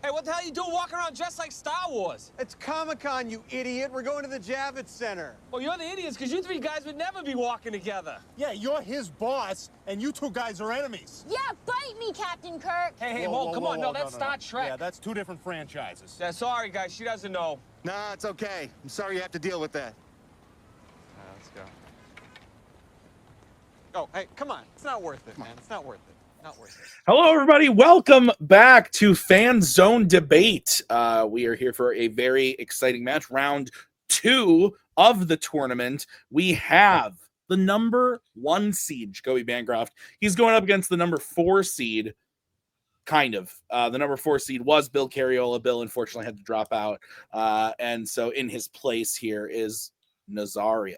Hey, what the hell are you doing walking around dressed like Star Wars? It's Comic-Con, you idiot. We're going to the Javits Center. Well, you're the idiots, because you three guys would never be walking together. Yeah, you're his boss, and you two guys are enemies. Yeah, bite me, Captain Kirk. Hey, whoa, come on. No, that's Star Trek. Yeah, that's two different franchises. Yeah, sorry, guys. She doesn't know. Nah, it's okay. I'm sorry you have to deal with that. Let's go. Oh, hey, come on. It's not worth it, man. It's not worth it. Not worth it. Hello, everybody. Welcome back to Fanzone Debate. We are here for a very exciting match. Round 2 of the tournament. We have the number 1 seed, Jacoby Bancroft. He's going up against the number 4 seed. Kind of. The number 4 seed was Bill Carriola. Bill, unfortunately, had to drop out. And so in his place here is Nazario.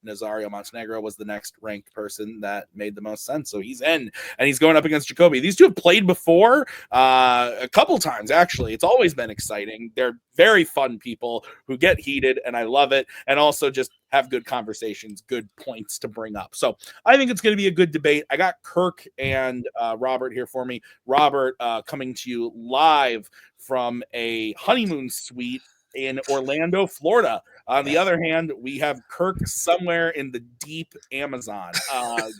Nazario Montenegro was the next ranked person that made the most sense. So he's in, and he's going up against Jacoby. These two have played before a couple times, actually. It's always been exciting. They're very fun people who get heated, and I love it, and also just have good conversations, good points to bring up. So I think it's going to be a good debate. I got Kirk and Robert here for me. Robert coming to you live from a honeymoon suite in Orlando, Florida. On the other hand, we have Kirk somewhere in the deep Amazon.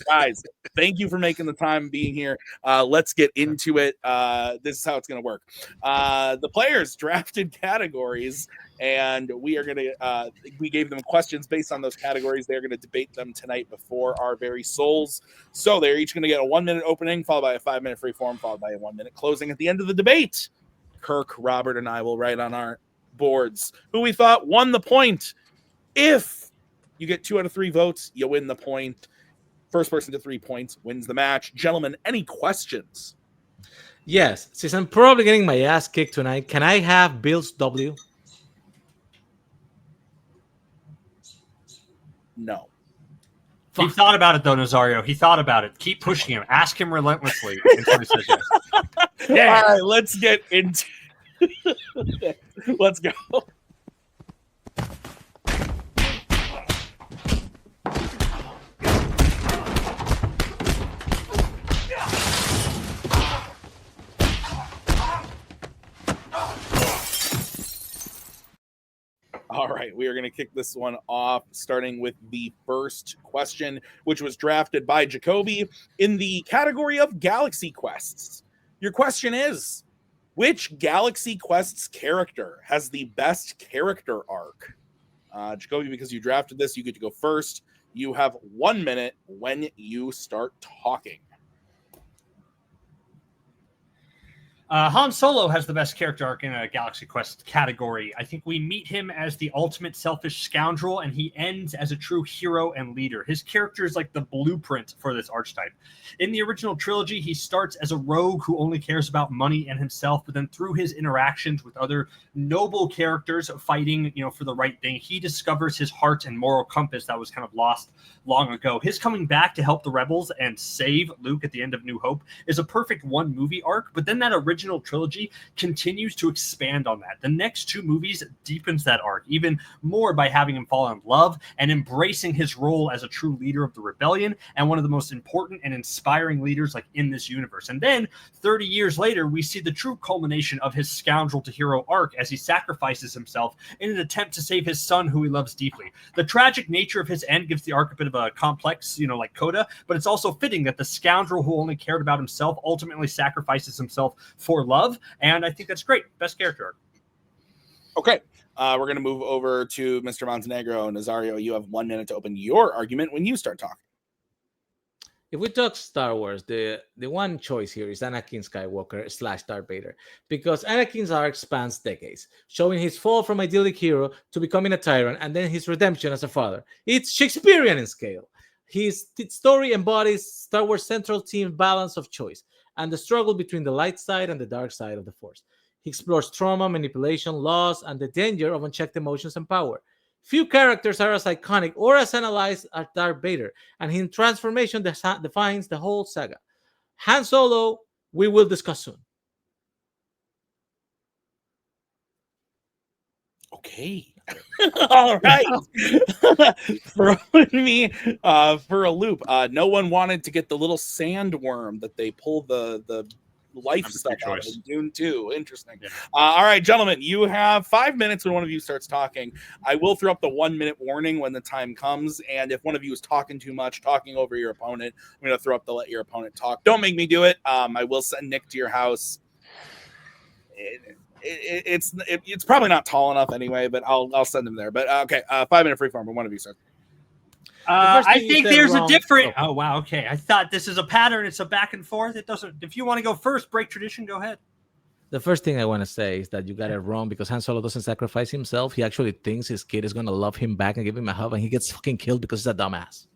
Guys, thank you for making the time being here. Let's get into it. This is how it's going to work. The players drafted categories, and we are going to, we gave them questions based on those categories. They're going to debate them tonight before our very souls. So they're each going to get a 1-minute opening, followed by a 5-minute free form, followed by a 1-minute closing at the end of the debate. Kirk, Robert, and I will write on our boards who we thought won the point. If you get 2 out of 3 votes, you win the point. First person to 3 points wins the match. Gentlemen, any questions? Yes, since I'm probably getting my ass kicked tonight, can I have Bill's W? No. He thought about it, though, Nazario. He thought about it. Keep pushing him. Ask him relentlessly until he says yes. Yeah. All right, let's get into let's go. All right, we are going to kick this one off, starting with the first question, which was drafted by Jacoby in the category of Galaxy Quests. Your question is, which Galaxy Quest's character has the best character arc? Jacoby, because you drafted this, you get to go first. You have 1 minute when you start talking. Han Solo has the best character arc in a Galaxy Quest category. I think we meet him as the ultimate selfish scoundrel, and he ends as a true hero and leader. His character is like the blueprint for this archetype. In the original trilogy, he starts as a rogue who only cares about money and himself, but then through his interactions with other noble characters fighting, for the right thing, he discovers his heart and moral compass that was kind of lost long ago. His coming back to help the rebels and save Luke at the end of New Hope is a perfect one movie arc, but then that original trilogy continues to expand on that. The next 2 movies deepens that arc even more by having him fall in love and embracing his role as a true leader of the rebellion and one of the most important and inspiring leaders in this universe. And then 30 years later, we see the true culmination of his scoundrel to hero arc as he sacrifices himself in an attempt to save his son who he loves deeply. The tragic nature of his end gives the arc a bit of a complex, like Coda, but it's also fitting that the scoundrel who only cared about himself ultimately sacrifices himself for love, and I think that's great. Best character arc. Okay, we're going to move over to Mr. Montenegro. Nazario, you have 1 minute to open your argument when you start talking. If we talk Star Wars, the one choice here is Anakin Skywalker / Darth Vader, because Anakin's arc spans decades, showing his fall from idyllic hero to becoming a tyrant, and then his redemption as a father. It's Shakespearean in scale. His story embodies Star Wars central theme balance of choice and the struggle between the light side and the dark side of the Force. He explores trauma, manipulation, loss, and the danger of unchecked emotions and power. Few characters are as iconic or as analyzed as Darth Vader, and his transformation defines the whole saga. Han Solo, we will discuss soon. Okay. All right. Throwing me for a loop. No one wanted to get the little sandworm that they pull the life That's a stuff good out of choice. in Dune 2. Interesting. Yeah. All right, gentlemen, you have 5 minutes when one of you starts talking. I will throw up the 1 minute warning when the time comes, and if one of you is talking too much, talking over your opponent, I'm going to throw up the let your opponent talk. Don't make me do it. I will send Nick to your house. It's probably not tall enough anyway, but I'll send him there. But okay, 5 minute freeform, but one of you starts. first I thing you think said there's a wrong- different. Oh wow, okay. I thought this is a pattern. It's a back and forth. It doesn't. If you want to go first, break tradition. Go ahead. The first thing I want to say is that you got it wrong because Han Solo doesn't sacrifice himself. He actually thinks his kid is going to love him back and give him a hug, and he gets fucking killed because he's a dumbass.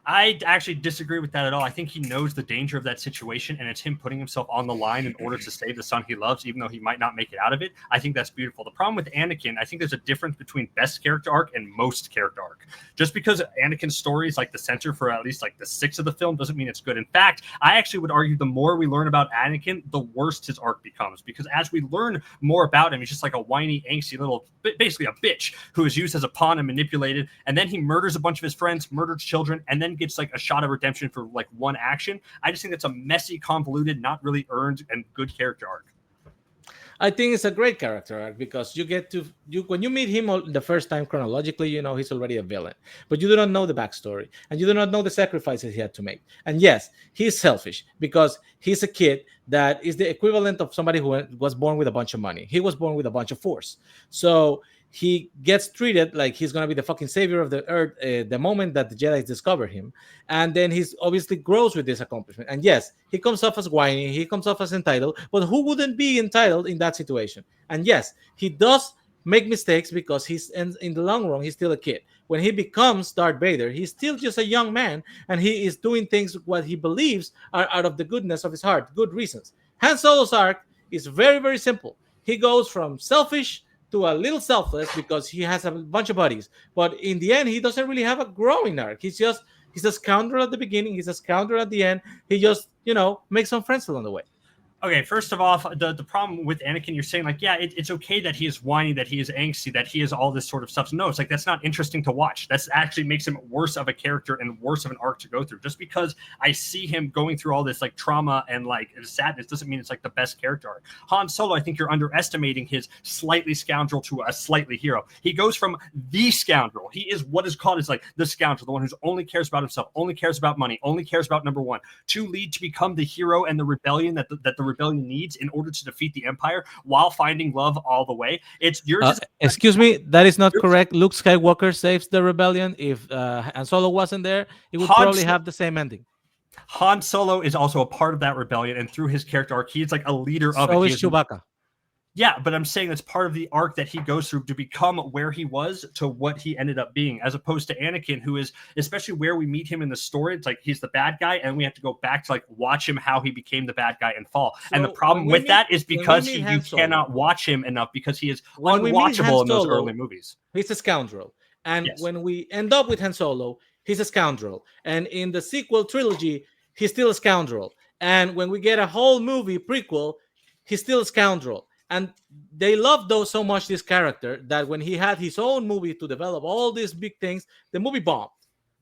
I actually disagree with that at all. I think he knows the danger of that situation, and it's him putting himself on the line in order to save the son he loves, even though he might not make it out of it. I think that's beautiful. The problem with Anakin, I think there's a difference between best character arc and most character arc. Just because Anakin's story is like the center for at least like the 6 of the film doesn't mean it's good. In fact, I actually would argue the more we learn about Anakin, the worse his arc becomes, because as we learn more about him, he's just like a whiny, angsty little, basically a bitch who is used as a pawn and manipulated, and then he murders a bunch of his friends, murders children, and then gets like a shot of redemption for like one action. I just think that's a messy, convoluted, not really earned, and good character arc. I think it's a great character arc because you get to when you meet him the first time chronologically, you know he's already a villain, but you do not know the backstory and you do not know the sacrifices he had to make. And yes, he's selfish because he's a kid that is the equivalent of somebody who was born with a bunch of money. He was born with a bunch of force, so he gets treated like he's going to be the fucking savior of the earth the moment that the Jedi discover him. And then he's obviously grows with this accomplishment. And yes, he comes off as whiny, he comes off as entitled, but who wouldn't be entitled in that situation? And yes, he does make mistakes because he's in the long run, he's still a kid. When he becomes Darth Vader, he's still just a young man, and he is doing things what he believes are out of the goodness of his heart, good reasons. Han Solo's arc is very, very simple. He goes from selfish to a little selfless because he has a bunch of buddies, but in the end he doesn't really have a growing arc. He's a scoundrel at the beginning, he's a scoundrel at the end. He just makes some friends along the way. Okay, first of all, the problem with Anakin, you're saying like, yeah, it's okay that he is whiny, that he is angsty, that he is all this sort of stuff. No, it's like that's not interesting to watch. That's actually makes him worse of a character and worse of an arc to go through. Just because I see him going through all this like trauma and like sadness doesn't mean it's like the best character arc. Han Solo, I think you're underestimating his slightly scoundrel to a slightly hero. He goes from the scoundrel. He is what is called as like the scoundrel, the one who only cares about himself, only cares about money, only cares about number one, to lead to become the hero and the rebellion that the rebellion needs in order to defeat the Empire while finding love all the way. Excuse me, that is not correct. Luke Skywalker saves the rebellion. If Han Solo wasn't there, it would probably have the same ending. Han Solo is also a part of that rebellion, and through his character arc, he's like a leader of it. So is Chewbacca. Yeah, but I'm saying that's part of the arc that he goes through to become where he was to what he ended up being, as opposed to Anakin, who is, especially where we meet him in the story, it's like he's the bad guy, and we have to go back to like watch him how he became the bad guy and fall. So and the problem with that is because you cannot watch him enough because he is unwatchable in those early movies. He's a scoundrel. And when we end up with Han Solo, he's a scoundrel. And in the sequel trilogy, he's still a scoundrel. And when we get a whole movie prequel, he's still a scoundrel. And they loved those so much, this character, that when he had his own movie to develop all these big things, the movie bombed.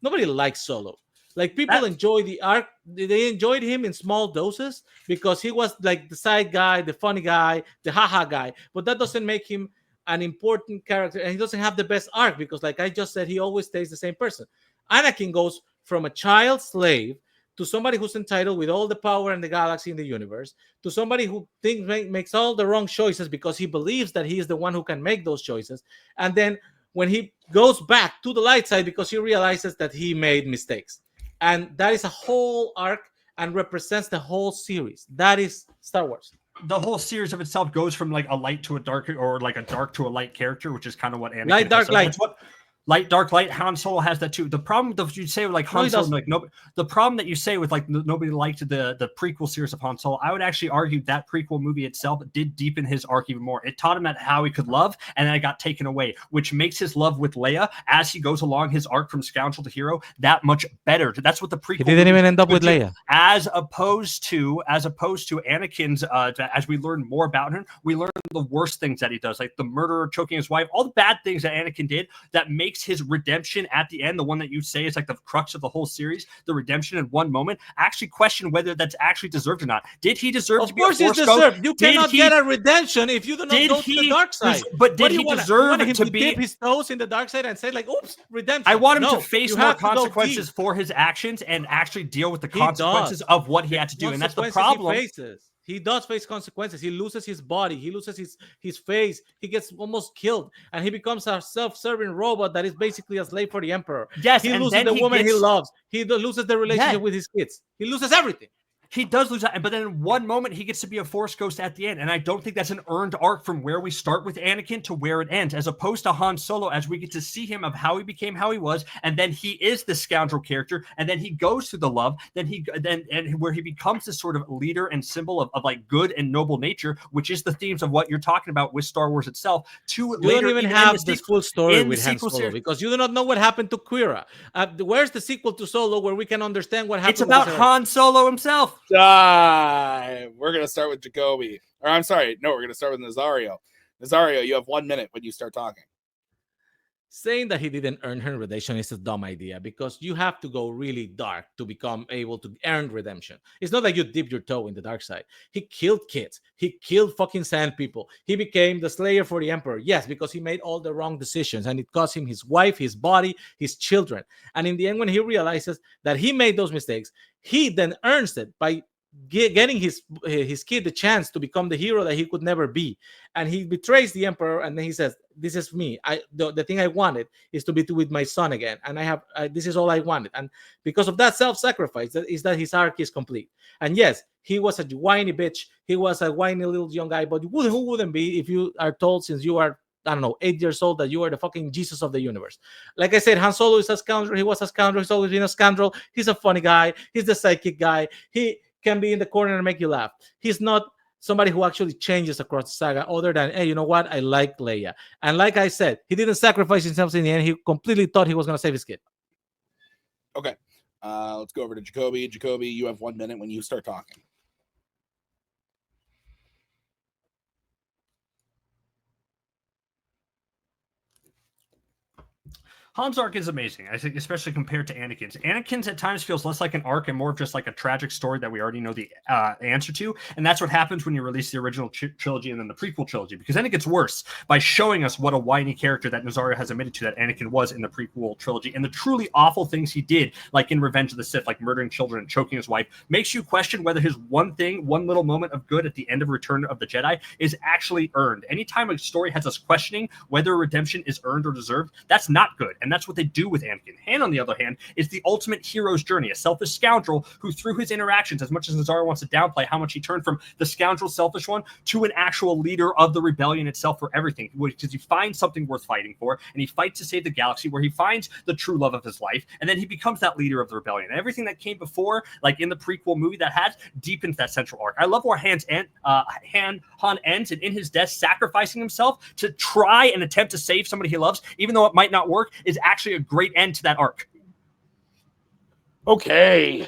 Nobody likes Solo. Like, people enjoy the arc. They enjoyed him in small doses because he was like the side guy, the funny guy, the haha guy. But that doesn't make him an important character. And he doesn't have the best arc because, like I just said, he always stays the same person. Anakin goes from a child slave to somebody who's entitled with all the power in the galaxy, in the universe, to somebody who makes all the wrong choices because he believes that he is the one who can make those choices. And then when he goes back to the light side because he realizes that he made mistakes. And that is a whole arc and represents the whole series. That is Star Wars. The whole series of itself goes from like a light to a dark, or like a dark to a light character, which is kind of what Anakin light, dark, is. So light. Light, dark, light. Han Solo has that too. The problem that you say with like Han Solo, like the problem that you say with like nobody liked the prequel series of Han Solo, I would actually argue that prequel movie itself did deepen his arc even more. It taught him how he could love, and then it got taken away, which makes his love with Leia as he goes along his arc from scoundrel to hero that much better. That's what the prequel. He didn't even end up with Leia, as opposed to Anakin's. As we learn more about him, we learn the worst things that he does, like the murderer, choking his wife, all the bad things that Anakin did. That makes makes his redemption at the end, the one that you say is like the crux of the whole series, the redemption in one moment, I actually question whether that's actually deserved or not. Did he deserve to be a Force Of course, he's deserved. You cannot get a redemption if you do not go to the dark side. But did he deserve him to dip his toes in the dark side and say like, "Oops, redemption"? I want him to face more consequences for his actions and actually deal with the consequences of what he had to do, and that's the problem. He does face consequences. He loses his body. He loses his face. He gets almost killed, and he becomes a self-serving robot that is basically a slave for the Emperor. Yes, he loses the woman he loves. He loses the relationship with his kids. He loses everything. He does lose that, but then in one moment he gets to be a Force ghost at the end, and I don't think that's an earned arc from where we start with Anakin to where it ends, as opposed to Han Solo, as we get to see him of how he became how he was, and then he is the scoundrel character, and then he goes through the love, then where he becomes this sort of leader and symbol of like good and noble nature, which is the themes of what you're talking about with Star Wars itself. You don't even have the full story with Han Solo because you do not know what happened to Qi'ra. Where's the sequel to Solo where we can understand what happened? It's about Han Solo himself. We're gonna start with Jacoby. Or I'm sorry, no, we're gonna start with Nazario. Nazario, you have 1 minute when you start talking. Saying that he didn't earn her redemption is a dumb idea because you have to go really dark to become able to earn redemption. It's not like you dip your toe in the dark side. He killed kids. He killed fucking sand people. He became the slayer for the Emperor. Yes, because he made all the wrong decisions and it cost him his wife, his body, his children. And in the end, when he realizes that he made those mistakes, he then earns it by getting his kid the chance to become the hero that he could never be. And he betrays the Emperor, and then he says, this is me. The thing I wanted is to be with my son again, and this is all I wanted. And because of that self-sacrifice, that his arc is complete. And yes, he was a whiny bitch. He was a whiny little young guy, but who wouldn't be if you are told since you are, I don't know, 8 years old that you are the fucking Jesus of the universe. Like I said, Han Solo is a scoundrel. He was a scoundrel. He's always been a scoundrel. He's a funny guy. He's the sidekick guy. He can be in the corner and make you laugh. He's not somebody who actually changes across the saga other than, hey, you know what? I like Leia. And like I said, he didn't sacrifice himself in the end. He completely thought he was going to save his kid. Okay. Let's go over to Jacoby. Jacoby, you have 1 minute when you start talking. Han's arc is amazing, I think, especially compared to Anakin's. Anakin's at times feels less like an arc and more of just like a tragic story that we already know the answer to. And that's what happens when you release the original trilogy and then the prequel trilogy, because then it gets worse by showing us what a whiny character that Nazario has admitted to that Anakin was in the prequel trilogy. And the truly awful things he did, like in Revenge of the Sith, like murdering children and choking his wife, makes you question whether his one little moment of good at the end of Return of the Jedi is actually earned. Anytime a story has us questioning whether redemption is earned or deserved, that's not good. And that's what they do with Anakin. Han, on the other hand, is the ultimate hero's journey, a selfish scoundrel who, through his interactions, as much as Nazario wants to downplay how much he turned from the scoundrel, selfish one to an actual leader of the rebellion itself for everything, because he finds something worth fighting for, and he fights to save the galaxy, where he finds the true love of his life, and then he becomes that leader of the rebellion. And everything that came before, like in the prequel movie, that has deepens that central arc. I love where Han ends, and in his death, sacrificing himself to try and attempt to save somebody he loves, even though it might not work, is actually a great end to that arc. Okay.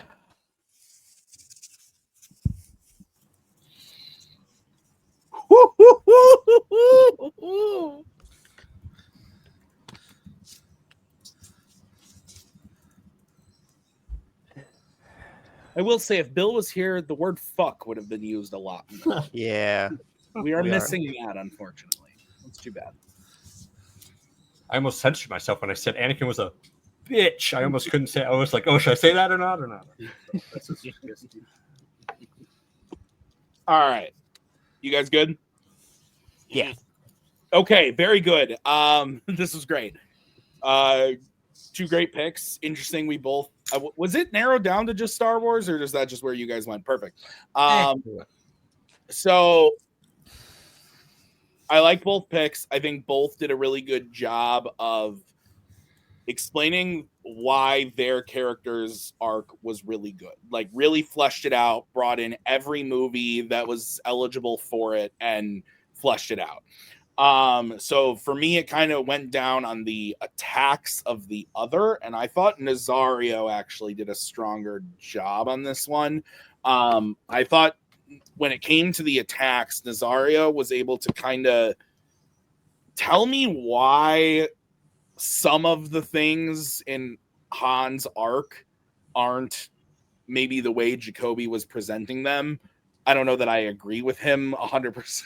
I will say, if Bill was here, the word fuck would have been used a lot more. Yeah. We are missing that, unfortunately. It's too bad. I almost censored myself when I said Anakin was a bitch. I almost couldn't say. I was like, oh, should I say that or not? All right. You guys good? Yeah. Okay, very good. This was great. Two great picks. Interesting. We both was it narrowed down to just Star Wars, or is that just where you guys went? Perfect. So I like both picks. I think both did a really good job of explaining why their character's arc was really good. Like, really fleshed it out, brought in every movie that was eligible for it, and fleshed it out. So for me, it kind of went down on the attacks of the other, and I thought Nazario actually did a stronger job on this one. I thought when it came to the attacks, Nazario was able to kind of tell me why some of the things in Han's arc aren't maybe the way Jacoby was presenting them. I don't know that I agree with him 100%,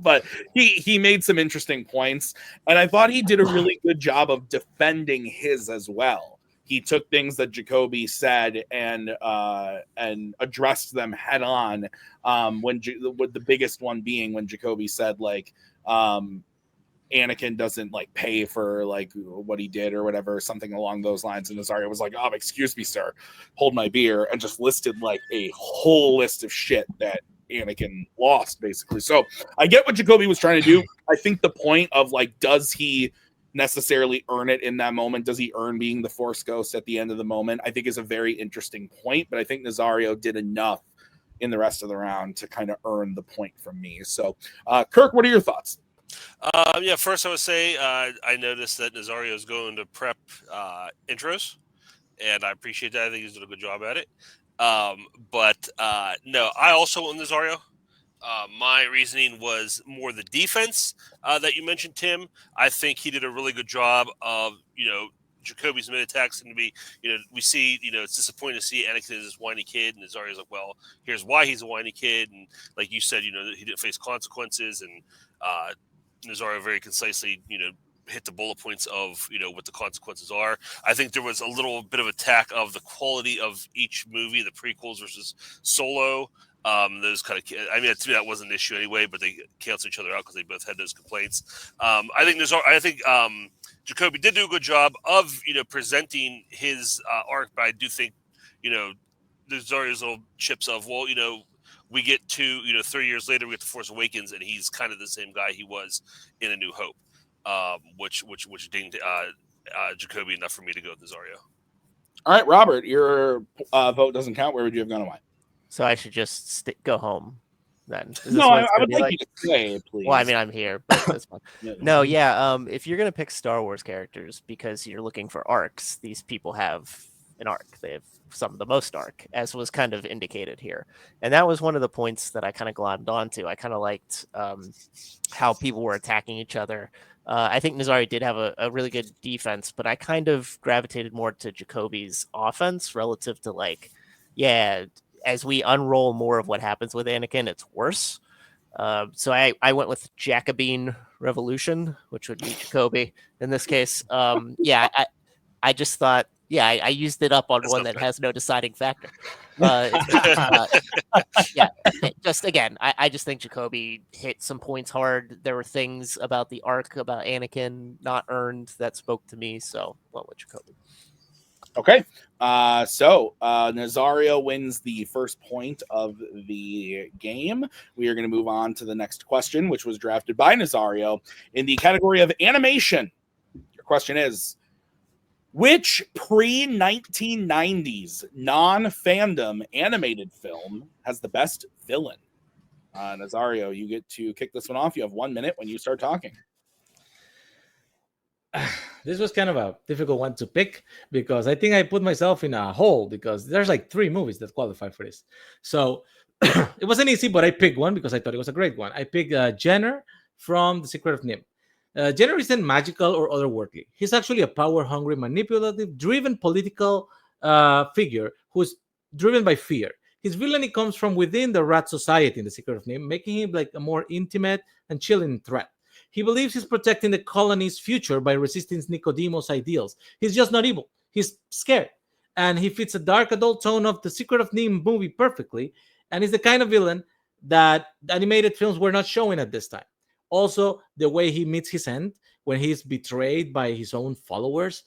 but he made some interesting points, and I thought he did a really good job of defending his as well. He took things that Jacoby said and addressed them head on. With the biggest one being when Jacoby said like Anakin doesn't like pay for like what he did or whatever, something along those lines. And Nazario was like, "Oh, excuse me, sir, hold my beer," and just listed like a whole list of shit that Anakin lost, basically. So I get what Jacoby was trying to do. I think the point of like, does he necessarily earn it in that moment? Does he earn being the Force Ghost at the end of the moment? I think is a very interesting point, but I think Nazario did enough in the rest of the round to kind of earn the point from me. So, Kirk, what are your thoughts? Yeah, first I would say I noticed that Nazario is going to prep intros, and I appreciate that. I think he's doing a good job at it. But no, I also went with Nazario. My reasoning was more the defense that you mentioned, Tim. I think he did a really good job of, Jacoby's mid attacks and to be, we see, it's disappointing to see Anakin as this whiny kid, and Nazario's like, well, here's why he's a whiny kid, and like you said, he didn't face consequences, and Nazario very concisely, hit the bullet points of, what the consequences are. I think there was a little bit of attack of the quality of each movie, the prequels versus Solo. Those kind of, to me that wasn't an issue anyway, but they cancel each other out because they both had those complaints. I think Jacoby did do a good job of, presenting his arc, but I do think, Nazario's little chips of, well, we get to, 30 years later, we get The Force Awakens, and he's kind of the same guy he was in A New Hope, which dinged Jacoby enough for me to go with Nazario. All right, Robert, your vote doesn't count. Where would you have gone away? So I should just go home then. No, I would like you to stay, please. Well, I mean, I'm here, but that's fine. No, yeah. If you're gonna pick Star Wars characters because you're looking for arcs, these people have an arc. They have some of the most arc, as was kind of indicated here. And that was one of the points that I kind of glommed onto. I kind of liked how people were attacking each other. I think Nazario did have a really good defense, but I kind of gravitated more to Jacoby's offense relative to like, as we unroll more of what happens with Anakin, it's worse. So I went with Jacobine Revolution, which would be Jacoby in this case. I just thought, I used it up on one that has no deciding factor. Just again, I just think Jacoby hit some points hard. There were things about the arc about Anakin not earned that spoke to me, so went with Jacoby. Okay, so Nazario wins the first point of the game. We are going to move on to the next question, which was drafted by Nazario in the category of animation. Your question is, which pre-1990s non-fandom animated film has the best villain? Nazario, you get to kick this one off. You have 1 minute when you start talking. This was kind of a difficult one to pick because I think I put myself in a hole because there's like 3 movies that qualify for this. So it wasn't easy, but I picked one because I thought it was a great one. I picked Jenner from The Secret of Nim. Jenner isn't magical or otherworldly. He's actually a power-hungry, manipulative, driven political figure who's driven by fear. His villainy comes from within the rat society in The Secret of Nim, making him like a more intimate and chilling threat. He believes he's protecting the colony's future by resisting Nicodemus' ideals. He's just not evil. He's scared. And he fits a dark adult tone of The Secret of Nim movie perfectly. And he's the kind of villain that animated films were not showing at this time. Also, the way he meets his end when he's betrayed by his own followers,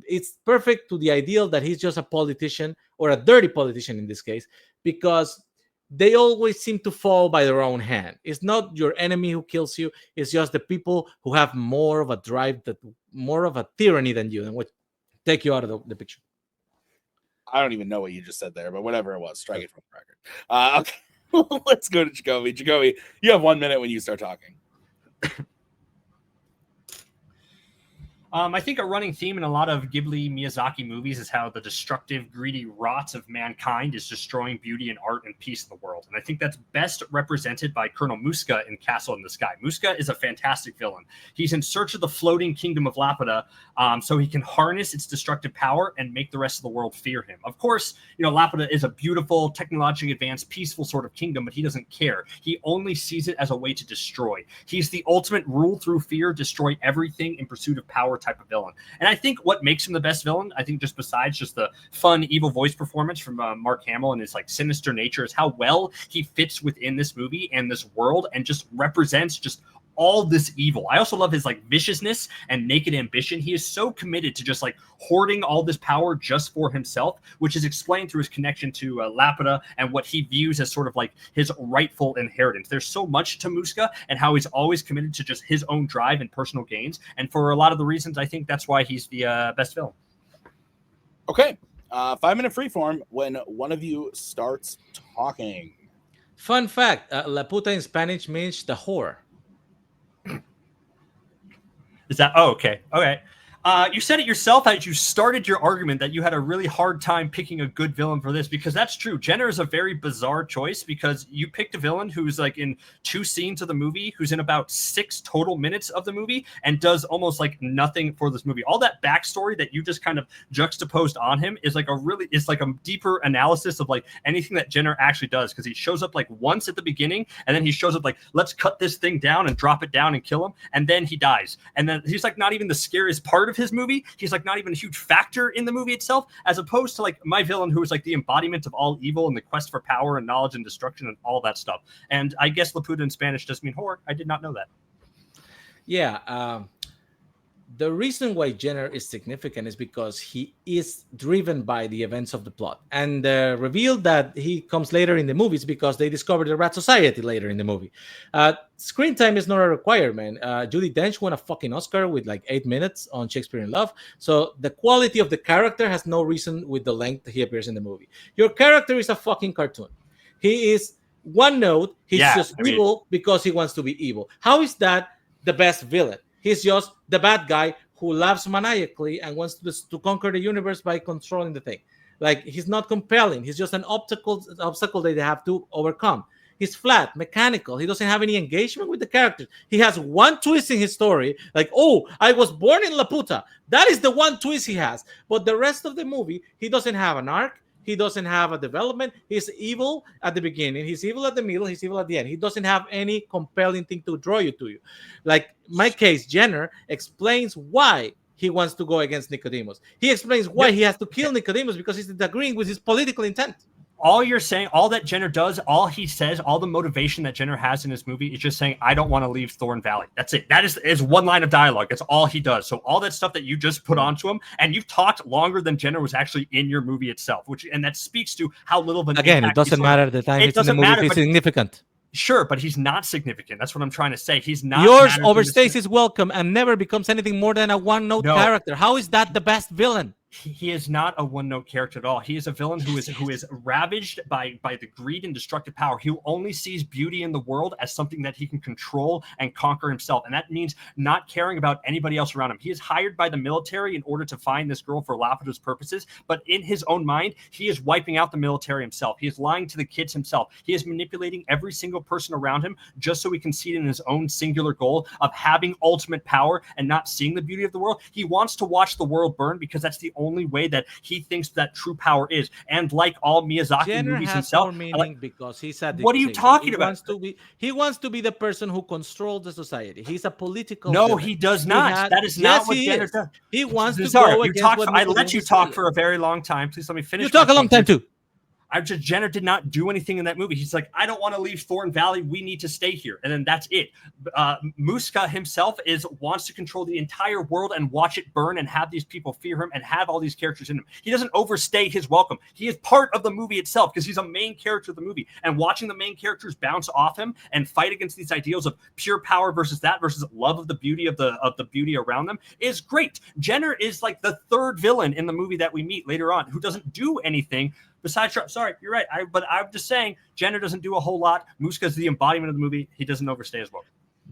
it's perfect to the ideal that he's just a politician, or a dirty politician in this case, because they always seem to fall by their own hand. It's not your enemy who kills you. It's just the people who have more of a drive, more of a tyranny than you, and would take you out of the picture. I don't even know what you just said there, but whatever it was, strike it from the record. Okay, let's go to Jacoby. Jacoby, you have 1 minute when you start talking. I think a running theme in a lot of Ghibli Miyazaki movies is how the destructive, greedy rots of mankind is destroying beauty and art and peace in the world. And I think that's best represented by Colonel Muska in Castle in the Sky. Muska is a fantastic villain. He's in search of the floating kingdom of Laputa so he can harness its destructive power and make the rest of the world fear him. Of course, Laputa is a beautiful, technologically advanced, peaceful sort of kingdom, but he doesn't care. He only sees it as a way to destroy. He's the ultimate rule through fear, destroy everything in pursuit of power type of villain. And I think what makes him the best villain, I think just besides just the fun evil voice performance from Mark Hamill and his like sinister nature, is how well he fits within this movie and this world and just represents just all this evil. I also love his like viciousness and naked ambition. He is so committed to just like hoarding all this power just for himself, which is explained through his connection to Laputa and what he views as sort of like his rightful inheritance. There's so much to Muska and how he's always committed to just his own drive and personal gains. And for a lot of the reasons, I think that's why he's the best villain. Okay. 5-minute freeform when one of you starts talking. Fun fact, Laputa in Spanish means the whore. Is that okay? You said it yourself as you started your argument that you had a really hard time picking a good villain for this, because that's true. Jenner is a very bizarre choice because you picked a villain who's like in 2 scenes of the movie, who's in about 6 total minutes of the movie, and does almost like nothing for this movie. All that backstory that you just kind of juxtaposed on him is like a deeper analysis of like anything that Jenner actually does, because he shows up like once at the beginning, and then he shows up like, let's cut this thing down and drop it down and kill him, and then he dies. And then he's like not even the scariest part of his movie. He's like not even a huge factor in the movie itself, as opposed to like my villain, who is like the embodiment of all evil and the quest for power and knowledge and destruction and all that stuff. And I guess Laputa in Spanish does mean whore. I did not know that. Yeah. The reason why Jenner is significant is because he is driven by the events of the plot. And the reveal that he comes later in the movie is because they discover the Rat Society later in the movie. Screen time is not a requirement. Judi Dench won a fucking Oscar with like 8 minutes on Shakespeare in Love. So the quality of the character has no reason with the length he appears in the movie. Your character is a fucking cartoon. He is one note. He's evil because he wants to be evil. How is that the best villain? He's just the bad guy who laughs maniacally and wants to conquer the universe by controlling the thing. Like, he's not compelling. He's just an obstacle that they have to overcome. He's flat, mechanical. He doesn't have any engagement with the characters. He has one twist in his story, like, oh, I was born in Laputa. That is the one twist he has. But the rest of the movie, he doesn't have an arc. He doesn't have a development. He's evil at the beginning. He's evil at the middle. He's evil at the end. He doesn't have any compelling thing to draw you to you. Like my case, Jenner explains why he wants to go against Nicodemus. He explains why he has to kill Nicodemus, because he's agreeing with his political intent. All you're saying, all that Jenner does, all he says, all the motivation that Jenner has in his movie is just saying, I don't want to leave Thorn Valley. That's it. That is one line of dialogue. That's all he does. So all that stuff that you just put onto him, and you've talked longer than Jenner was actually in your movie itself, and that speaks to how little of an Again, it doesn't matter at the time it's in the movie. He's significant. Sure, but he's not significant. That's what I'm trying to say. He's not. Yours overstays his welcome and never becomes anything more than a one-note character. How is that the best villain? He is not a one-note character at all. He is a villain who is ravaged by the greed and destructive power. He only sees beauty in the world as something that he can control and conquer himself. And that means not caring about anybody else around him. He is hired by the military in order to find this girl for Laputa's purposes. But in his own mind, he is wiping out the military himself. He is lying to the kids himself. He is manipulating every single person around him just so he can see it in his own singular goal of having ultimate power and not seeing the beauty of the world. He wants to watch the world burn because that's the only way that he thinks that true power is. And like all Miyazaki Jenner movies has himself, more meaning because he's a what are you talking about? He wants to be the person who controls the society. He's a political. No, villain. he does not. That is not what Jenner does. He wants to go against what I let you talk for a very long time. Please let me finish. You talk a long time too. Jenner did not do anything in that movie. He's like, I don't want to leave Thorn Valley. We need to stay here. And then that's it. Muska himself wants to control the entire world and watch it burn and have these people fear him and have all these characters in him. He doesn't overstay his welcome. He is part of the movie itself because he's a main character of the movie. And watching the main characters bounce off him and fight against these ideals of pure power versus love of the beauty of the beauty around them is great. Jenner is like the third villain in the movie that we meet later on who doesn't do anything. Besides, sorry, you're right. But I'm just saying, Jenner doesn't do a whole lot. Muska is the embodiment of the movie. He doesn't overstay as well.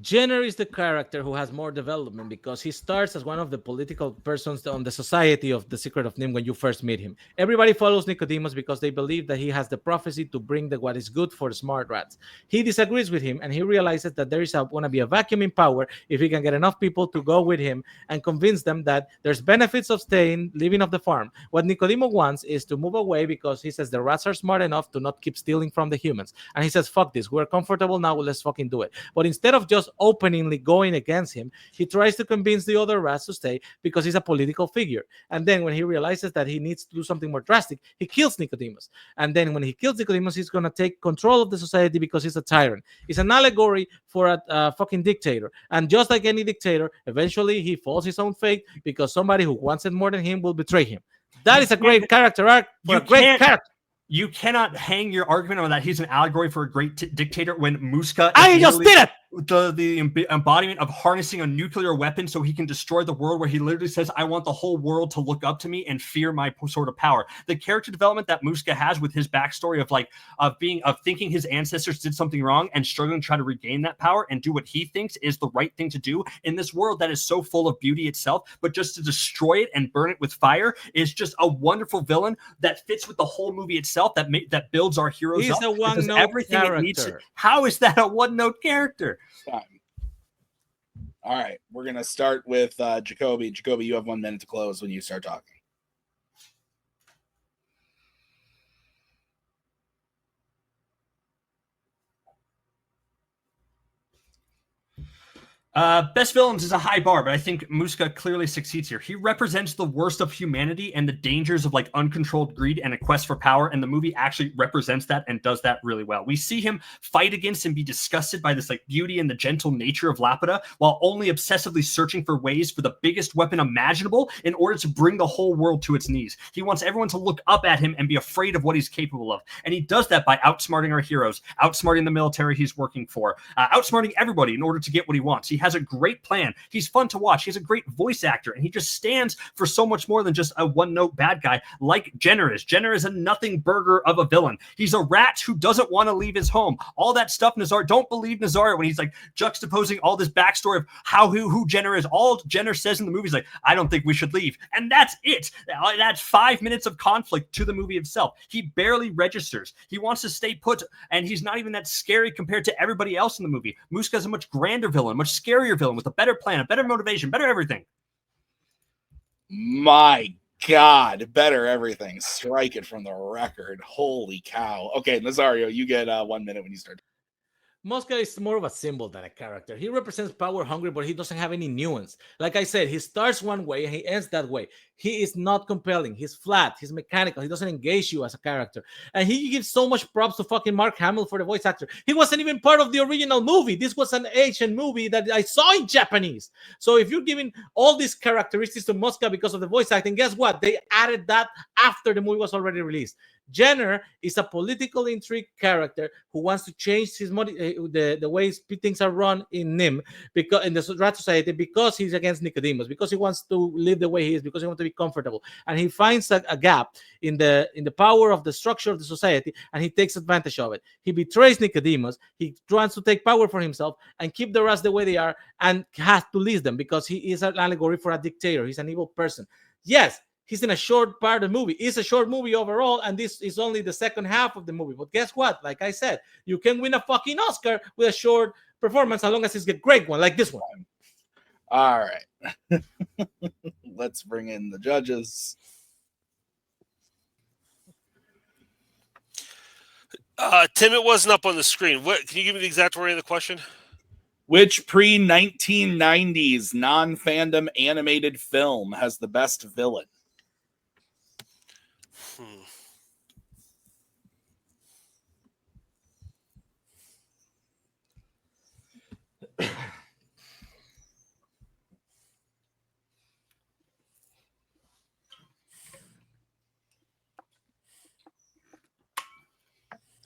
Jenner is the character who has more development because he starts as one of the political persons on the Society of the Secret of Nim when you first meet him. Everybody follows Nicodemus because they believe that he has the prophecy to bring what is good for smart rats. He disagrees with him and he realizes that there is going to be a vacuum in power if he can get enough people to go with him and convince them that there's benefits of living off the farm. What Nicodemus wants is to move away because he says the rats are smart enough to not keep stealing from the humans. And he says, fuck this, we're comfortable now, let's fucking do it. But instead of just openly going against him, he tries to convince the other rats to stay because he's a political figure. And then when he realizes that he needs to do something more drastic, he kills Nicodemus. And then when he kills Nicodemus, he's going to take control of the society because he's a tyrant. It's an allegory for a fucking dictator. And just like any dictator, eventually he falls his own fate because somebody who wants it more than him will betray him. That is a great character arc for a great character. You cannot hang your argument on that he's an allegory for a great dictator when Muska I just did it! The embodiment of harnessing a nuclear weapon so he can destroy the world, where he literally says, I want the whole world to look up to me and fear my sort of power. The character development that Muska has with his backstory of thinking his ancestors did something wrong and struggling to try to regain that power and do what he thinks is the right thing to do in this world that is so full of beauty itself, but just to destroy it and burn it with fire is just a wonderful villain that fits with the whole movie itself, that builds our heroes He's up. a one-note character. How is that a one-note character? All right, we're gonna start with Jacoby. Jacoby, you have 1 minute to close when you start talking. Best villains is a high bar, but I think Muska clearly succeeds here. He represents the worst of humanity and the dangers of uncontrolled greed and a quest for power, and the movie actually represents that and does that really well. We see him fight against and be disgusted by this beauty and the gentle nature of Laputa, while only obsessively searching for ways for the biggest weapon imaginable in order to bring the whole world to its knees. He wants everyone to look up at him and be afraid of what he's capable of, and he does that by outsmarting our heroes, outsmarting the military he's working for, outsmarting everybody in order to get what he wants. He has a great plan. He's fun to watch. He's a great voice actor, and he just stands for so much more than just a one-note bad guy like Jenner is. Jenner is a nothing burger of a villain. He's a rat who doesn't want to leave his home. All that stuff, Nazario, don't believe Nazario when he's juxtaposing all this backstory of who Jenner is. All Jenner says in the movie is I don't think we should leave. And that's it. That's 5 minutes of conflict to the movie itself. He barely registers. He wants to stay put, and he's not even that scary compared to everybody else in the movie. Muska's a much grander villain, much scarier villain with a better plan, a better motivation, better everything. My God, better everything. Strike it from the record. Holy cow. Okay, Nazario, you get 1 minute when you start. Muska is more of a symbol than a character. He represents power hungry, but he doesn't have any nuance. Like I said, he starts one way and he ends that way. He is not compelling. He's flat. He's mechanical. He doesn't engage you as a character. And he gives so much props to fucking Mark Hamill for the voice actor. He wasn't even part of the original movie. This was an Asian movie that I saw in Japanese. So if you're giving all these characteristics to Muska because of the voice acting, guess what? They added that after the movie was already released. Jenner is a political intrigue character who wants to change the way things are run in NIM, because in the Rat Society, because he's against Nicodemus, because he wants to live the way he is, because he wants to be comfortable, and he finds a gap in the power of the structure of the society, and he takes advantage of it. He betrays Nicodemus. He tries to take power for himself and keep the rats the way they are, and has to lead them because he is an allegory for a dictator. He's an evil person. Yes. He's in a short part of the movie. It's a short movie overall, and this is only the second half of the movie. But guess what? Like I said, you can win a fucking Oscar with a short performance as long as it's a great one, like this one. All right. Let's bring in the judges. Tim, it wasn't up on the screen. What? Can you give me the exact wording of the question? Which pre-1990s non-fandom animated film has the best villain?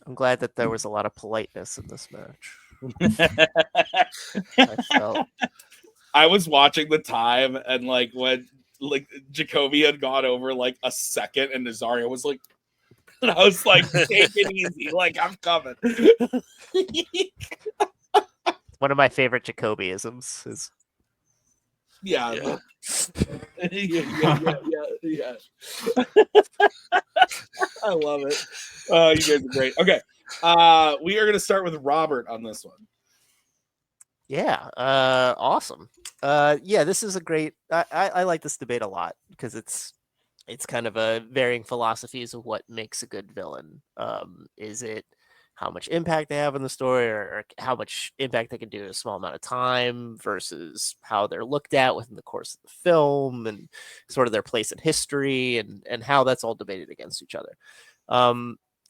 I'm glad that there was a lot of politeness in this match. I was watching the time, and when Jacoby had gone over a second, and Nazario was and I was take it easy, I'm coming. One of my favorite Jacobyisms is Yeah. Yeah. Yeah. I love it. You guys are great. Okay. We are going to start with Robert on this one. yeah, awesome. Yeah, this is a great. I like this debate a lot because it's kind of a varying philosophies of what makes a good villain. Is it how much impact they have in the story, or how much impact they can do in a small amount of time, versus how they're looked at within the course of the film, and sort of their place in history, and how that's all debated against each other.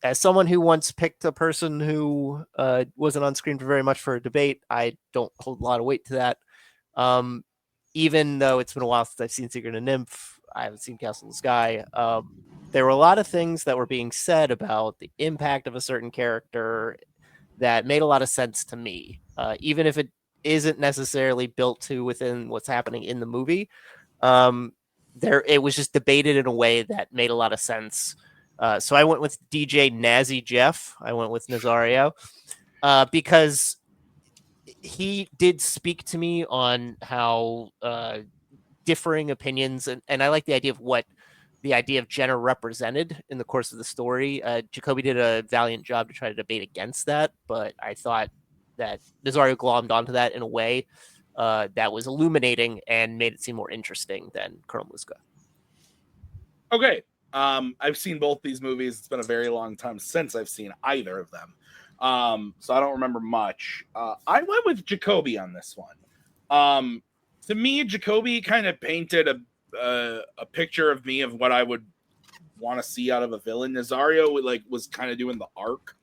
As someone who once picked a person who wasn't on screen for very much for a debate, I don't hold a lot of weight to that. Even though it's been a while since I've seen Secret and Nymph, I haven't seen Castle in the Sky. There were a lot of things that were being said about the impact of a certain character that made a lot of sense to me, even if it isn't necessarily built to within what's happening in the movie. It was just debated in a way that made a lot of sense. So I went with DJ Nazi Jeff. I went with Nazario because he did speak to me on how differing opinions, and I like the idea of what the idea of Jenner represented in the course of the story. Jacoby did a valiant job to try to debate against that, but I thought that Nazario glommed onto that in a way that was illuminating and made it seem more interesting than Colonel Muska. Okay. I've seen both these movies. It's been a very long time since I've seen either of them. So I don't remember much. I went with Jacoby on this one. To me, Jacoby kind of painted a picture of me of what I would want to see out of a villain. Nazario was kind of doing the arc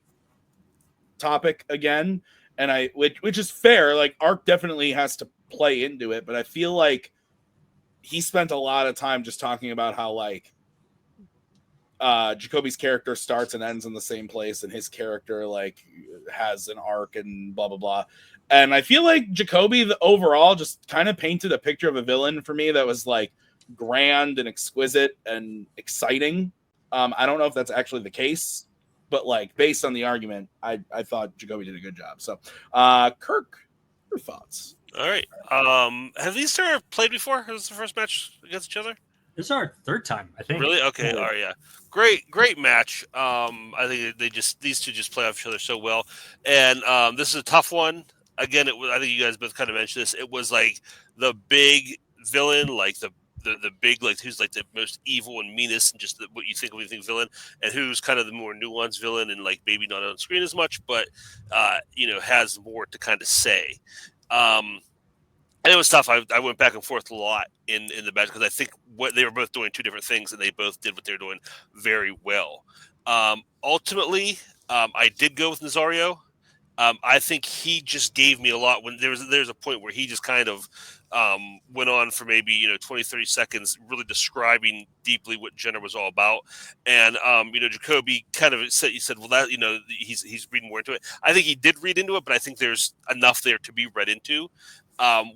topic again, and which is fair. Like, arc definitely has to play into it, but I feel like he spent a lot of time just talking about how like Jacoby's character starts and ends in the same place, and his character like has an arc and blah blah blah. And I feel like Jacoby overall just kind of painted a picture of a villain for me that was like grand and exquisite and exciting. I don't know if that's actually the case, but like based on the argument, I thought Jacoby did a good job. So, Kirk, your thoughts? All right. Have these two played before? This is the first match against each other? This is our third time, I think. Really? Okay. All right. Yeah. Great match. I think these two just play off each other so well. And this is a tough one. Again, I think you guys both kind of mentioned this. It was like the big villain, like the big, like who's like the most evil and meanest, and just what you think of when you think villain, and who's kind of the more nuanced villain, and like maybe not on screen as much, but has more to kind of say. And it was tough. I went back and forth a lot in the match because I think what they were both doing two different things, and they both did what they were doing very well. Ultimately, I did go with Nazario. I think he just gave me a lot when there's a point where he just kind of went on for maybe 20, 30 seconds, really describing deeply what Jenner was all about. And Jacoby kind of said, well, that he's reading more into it. I think he did read into it, but I think there's enough there to be read into.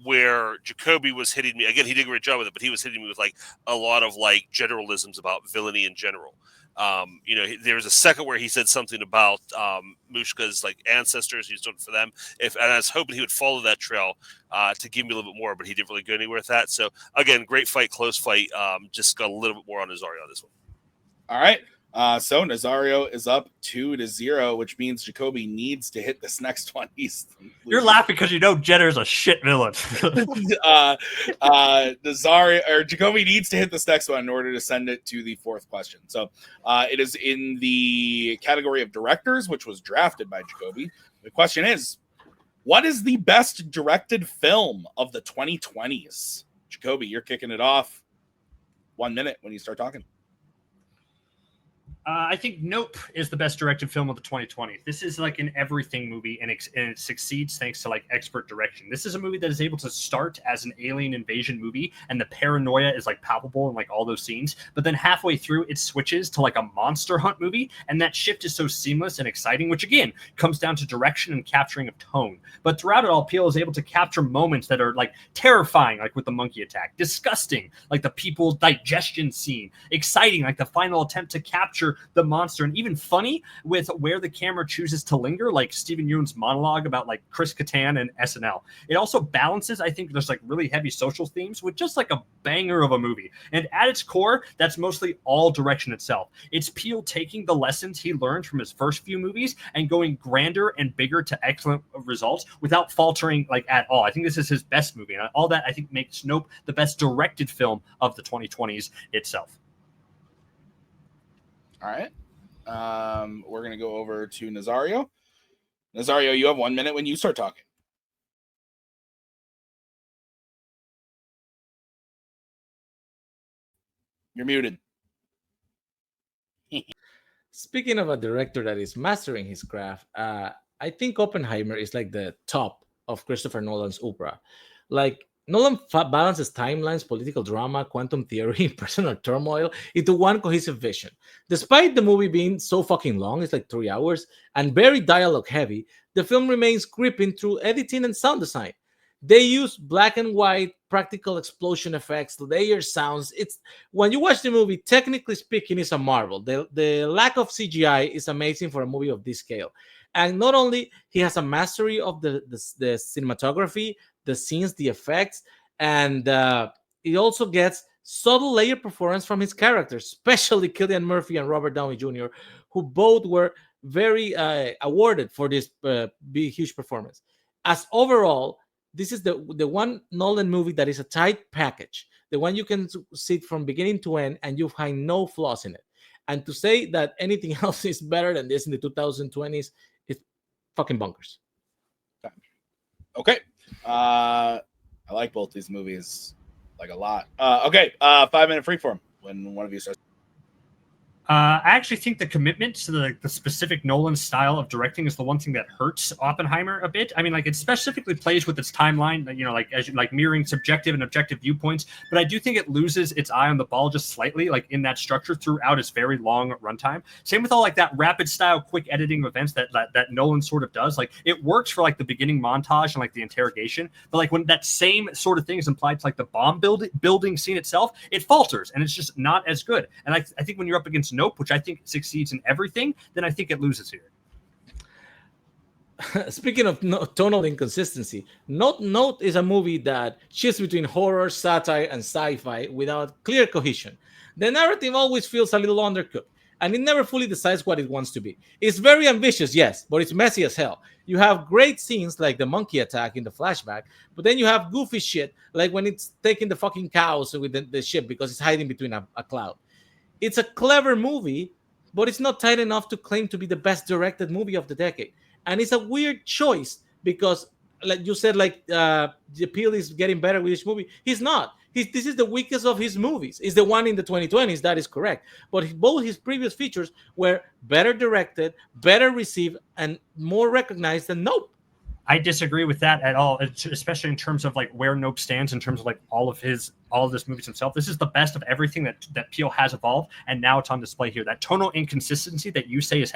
Where Jacoby was hitting me again, he did a great job with it, but he was hitting me with like a lot of like generalisms about villainy in general. There was a second where he said something about Mushka's like ancestors. He's doing it for them. And I was hoping he would follow that trail to give me a little bit more, but he didn't really go anywhere with that. So again, great fight, close fight. Just got a little bit more on Nazario on this one. All right. So Nazario is up 2-0, which means Jacoby needs to hit this next one. You're laughing because Jenner's a shit villain. Jacoby needs to hit this next one in order to send it to the fourth question. So it is in the category of directors, which was drafted by Jacoby. The question is, what is the best directed film of the 2020s? Jacoby, you're kicking it off. 1 minute when you start talking. I think Nope is the best directed film of the 2020s. This is like an everything movie, and it succeeds thanks to like expert direction. This is a movie that is able to start as an alien invasion movie, and the paranoia is like palpable in like all those scenes. But then halfway through, it switches to like a monster hunt movie, and that shift is so seamless and exciting, which again comes down to direction and capturing of tone. But throughout it all, Peele is able to capture moments that are like terrifying, like with the monkey attack, disgusting, like the people digestion scene, exciting, like the final attempt to capture the monster, and even funny with where the camera chooses to linger, like Stephen Yeun's monologue about like Chris Kattan and SNL. It also balances, I think, there's like really heavy social themes with just like a banger of a movie. And at its core, that's mostly all direction itself. It's Peele taking the lessons he learned from his first few movies and going grander and bigger to excellent results without faltering like at all. I think this is his best movie, and all that I think makes Nope the best directed film of the 2020s itself. All right. We're going to go over to Nazario. Nazario, you have 1 minute when you start talking. You're muted. Speaking of a director that is mastering his craft, I think Oppenheimer is like the top of Christopher Nolan's opera. Like, Nolan balances timelines, political drama, quantum theory, personal turmoil into one cohesive vision. Despite the movie being so fucking long, it's like 3 hours, and very dialogue heavy, the film remains gripping through editing and sound design. They use black and white practical explosion effects, layered sounds. It's when you watch the movie, technically speaking, it's a marvel. The lack of CGI is amazing for a movie of this scale. And not only he has a mastery of the cinematography, the scenes, the effects, and he also gets subtle layer performance from his characters, especially Cillian Murphy and Robert Downey Jr., who both were very awarded for this big, huge performance. As overall, this is the one Nolan movie that is a tight package, the one you can see from beginning to end and you find no flaws in it. And to say that anything else is better than this in the 2020s, it's fucking bonkers. Okay. I like both these movies like a lot. Okay. 5 minute freeform when one of you starts. I actually think the commitment to the specific Nolan style of directing is the one thing that hurts Oppenheimer a bit. I mean, like, it specifically plays with its timeline, you know, like as you like mirroring subjective and objective viewpoints. But I do think it loses its eye on the ball just slightly, like in that structure throughout its very long runtime. Same with all like that rapid style, quick editing events that Nolan sort of does. Like, it works for like the beginning montage and like the interrogation, but like when that same sort of thing is implied to like the bomb building scene itself, it falters and it's just not as good. And I think when you're up against Nope, which I think succeeds in everything, then I think it loses here. Speaking of tonal inconsistency, Note is a movie that shifts between horror, satire, and sci-fi without clear cohesion. The narrative always feels a little undercooked, and it never fully decides what it wants to be. It's very ambitious, yes, but it's messy as hell. You have great scenes like the monkey attack in the flashback, but then you have goofy shit like when it's taking the fucking cows with the ship because it's hiding between a cloud. It's a clever movie, but it's not tight enough to claim to be the best directed movie of the decade. And it's a weird choice because, like you said, like the Peele is getting better with this movie. He's not. This is the weakest of his movies. It's the one in the 2020s. That is correct. But both his previous features were better directed, better received, and more recognized than Nope. I disagree with that at all, especially in terms of like where Nope stands in terms of like all of this movies himself. This is the best of everything that Peele has evolved, and now it's on display here. That tonal inconsistency that you say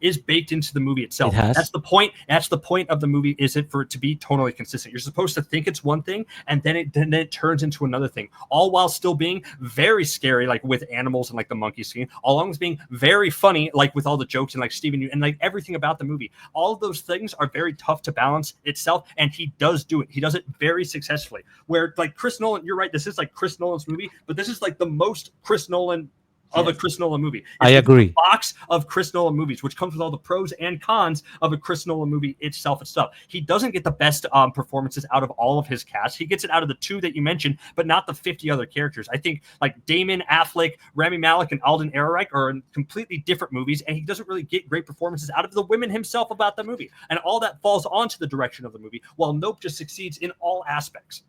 is baked into the movie itself. That's the point. That's the point of the movie, is it for it to be tonally consistent. You're supposed to think it's one thing, and then it turns into another thing, all while still being very scary, like with animals and like the monkey scene, along with being very funny, like with all the jokes and like Stephen and like everything about the movie. All of those things are very tough to balance itself, and he does do it. He does it very successfully. Where like Chris Nolan, you're right, this is like Chris Nolan's movie, but this is like the most Chris Nolan of a Chris Nolan movie. I agree. A box of Chris Nolan movies, which comes with all the pros and cons of a Chris Nolan movie itself. He doesn't get the best performances out of all of his cast. He gets it out of the two that you mentioned, but not the 50 other characters. I think like Damon, Affleck, Rami Malek, and Alden Ehrenreich are in completely different movies, and he doesn't really get great performances out of the women himself about the movie. And all that falls onto the direction of the movie, while Nope just succeeds in all aspects.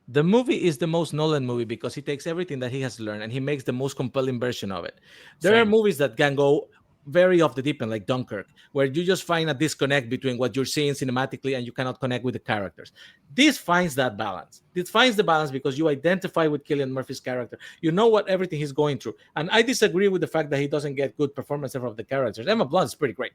The movie is the most Nolan movie because he takes everything that he has learned and he makes the most compelling version of it. There are movies that can go very off the deep end, like Dunkirk, where you just find a disconnect between what you're seeing cinematically and you cannot connect with the characters. This finds that balance. This finds the balance because you identify with Cillian Murphy's character. You know what everything he's going through. And I disagree with the fact that he doesn't get good performances of the characters. Emma Blunt is pretty great.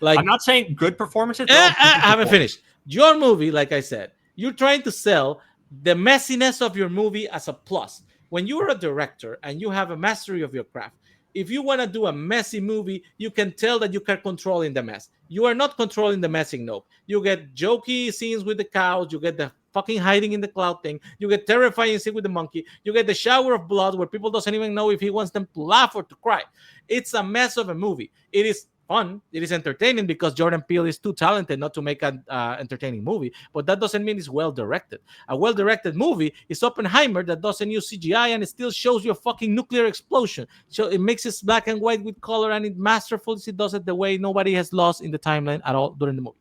Like, I'm not saying good performances. I haven't finished. Your movie, like I said, you're trying to sell the messiness of your movie as a plus. When you're a director and you have a mastery of your craft, if you want to do a messy movie, you can tell that you can control in the mess. You are not controlling the mess in Nope. You get jokey scenes with the cows. You get the fucking hiding in the cloud thing. You get terrifying scene with the monkey. You get the shower of blood where people doesn't even know if he wants them to laugh or to cry. It's a mess of a movie. It is fun. It is entertaining because Jordan Peele is too talented not to make an entertaining movie, but that doesn't mean it's well directed. A well directed movie is Oppenheimer that doesn't use CGI and it still shows you a fucking nuclear explosion. So it mixes black and white with color and it masterfully does it the way nobody has lost in the timeline at all during the movie.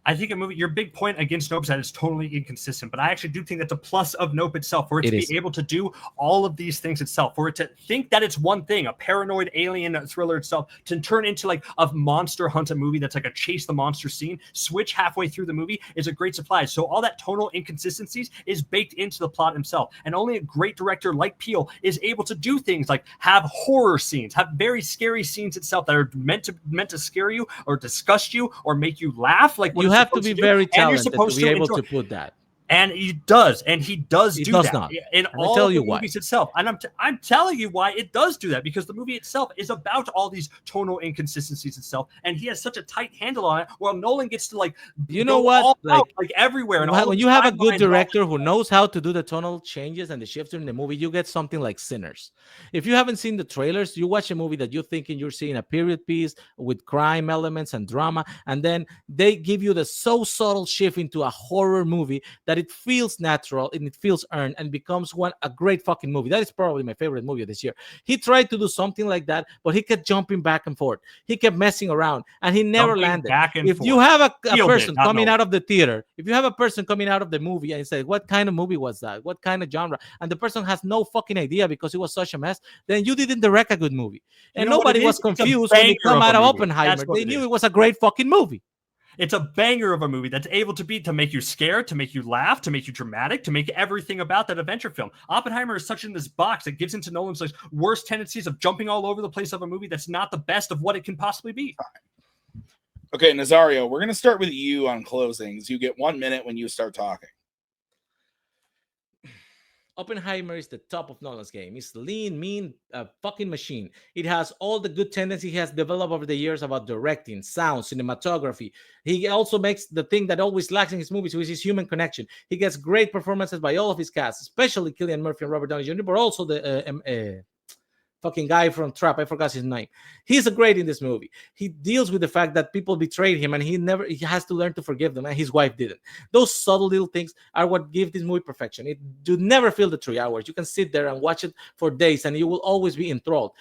I think a movie, your big point against Nope is that it's totally inconsistent, but I actually do think that's a plus of Nope itself, for it to be able to do all of these things itself, for it to think that it's one thing, a paranoid alien thriller itself, to turn into like a monster hunt, a movie that's like a chase the monster scene, switch halfway through the movie is a great surprise. So all that tonal inconsistencies is baked into the plot himself, and only a great director like Peele is able to do things like have horror scenes, have very scary scenes itself that are meant to scare you or disgust you or make you laugh. Like you have to be very talented to be able to put that. And he does do that not. in all the movies itself. And I'm telling you why it does do that, because the movie itself is about all these tonal inconsistencies itself, and he has such a tight handle on it. While Nolan gets to like, you know what, like everywhere. And when you have a good director who knows how to do the tonal changes and the shifts in the movie, you get something like Sinners. If you haven't seen the trailers, you watch a movie that you're thinking you're seeing a period piece with crime elements and drama, and then they give you the so subtle shift into a horror movie that it feels natural and it feels earned and becomes a great fucking movie. That is probably my favorite movie of this year. He tried to do something like that, but he kept jumping back and forth. He kept messing around and he never landed. If you have a person coming out of the theater, if you have a person coming out of the movie and you say, what kind of movie was that? What kind of genre? And the person has no fucking idea because it was such a mess, then you didn't direct a good movie. And nobody was confused when you come out of Oppenheimer. They knew it was a great fucking movie. It's a banger of a movie that's able to make you scared, to make you laugh, to make you dramatic, to make everything about that adventure film. Oppenheimer is such in this box that gives into Nolan's like worst tendencies of jumping all over the place of a movie that's not the best of what it can possibly be. Okay, Nazario, we're going to start with you on closings. You get 1 minute when you start talking. Oppenheimer is the top of Nolan's game. It's lean, mean, fucking machine. It has all the good tendencies he has developed over the years about directing, sound, cinematography. He also makes the thing that always lacks in his movies, which is human connection. He gets great performances by all of his cast, especially Cillian Murphy and Robert Downey Jr., but also the fucking guy from Trap. I forgot his name. He's great in this movie. He deals with the fact that people betrayed him and he has to learn to forgive them, and his wife didn't. Those subtle little things are what give this movie perfection. You never feel the 3 hours. You can sit there and watch it for days and you will always be enthralled.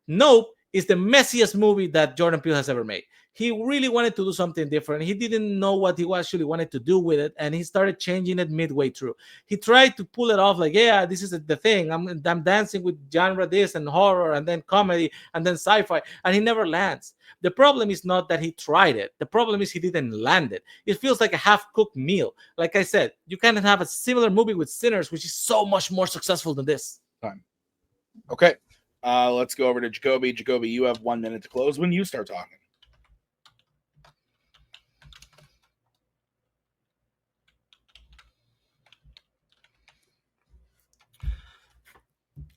Nope is the messiest movie that Jordan Peele has ever made. He really wanted to do something different. He didn't know what he actually wanted to do with it, and he started changing it midway through. He tried to pull it off like, yeah, this is the thing. I'm dancing with genre this and horror and then comedy and then sci-fi, and he never lands. The problem is not that he tried it. The problem is he didn't land it. It feels like a half-cooked meal. Like I said, you can have a similar movie with Sinners, which is so much more successful than this. Okay, let's go over to Jacoby. Jacoby, you have 1 minute to close when you start talking.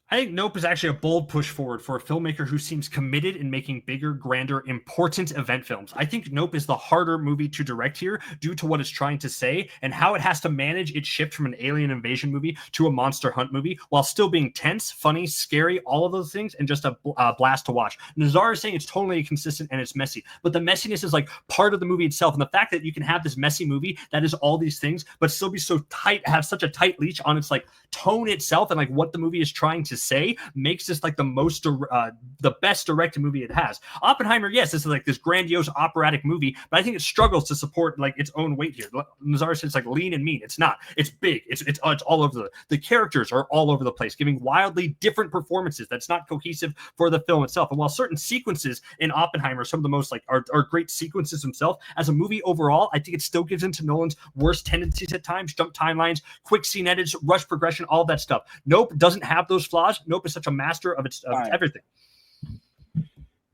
I think Nope is actually a bold push forward for a filmmaker who seems committed in making bigger, grander, important event films. I think Nope is the harder movie to direct here due to what it's trying to say and how it has to manage its shift from an alien invasion movie to a monster hunt movie while still being tense, funny, scary, all of those things, and just a blast to watch. Nazar is saying it's totally consistent and it's messy, but the messiness is like part of the movie itself. And the fact that you can have this messy movie that is all these things, but still be so tight, have such a tight leash on its like tone itself and like what the movie is trying to say makes this like the best directed movie it has. Oppenheimer, yes, this is like this grandiose operatic movie, but I think it struggles to support like its own weight here. Nazar says it's like lean and mean. It's not. It's big. It's all over the characters are all over the place, giving wildly different performances. That's not cohesive for the film itself. And while certain sequences in Oppenheimer, some of the most like are great sequences themselves, as a movie overall, I think it still gives into Nolan's worst tendencies at times: jump timelines, quick scene edits, rush progression, all that stuff. Nope doesn't have those flaws. Nope is such a master of its everything.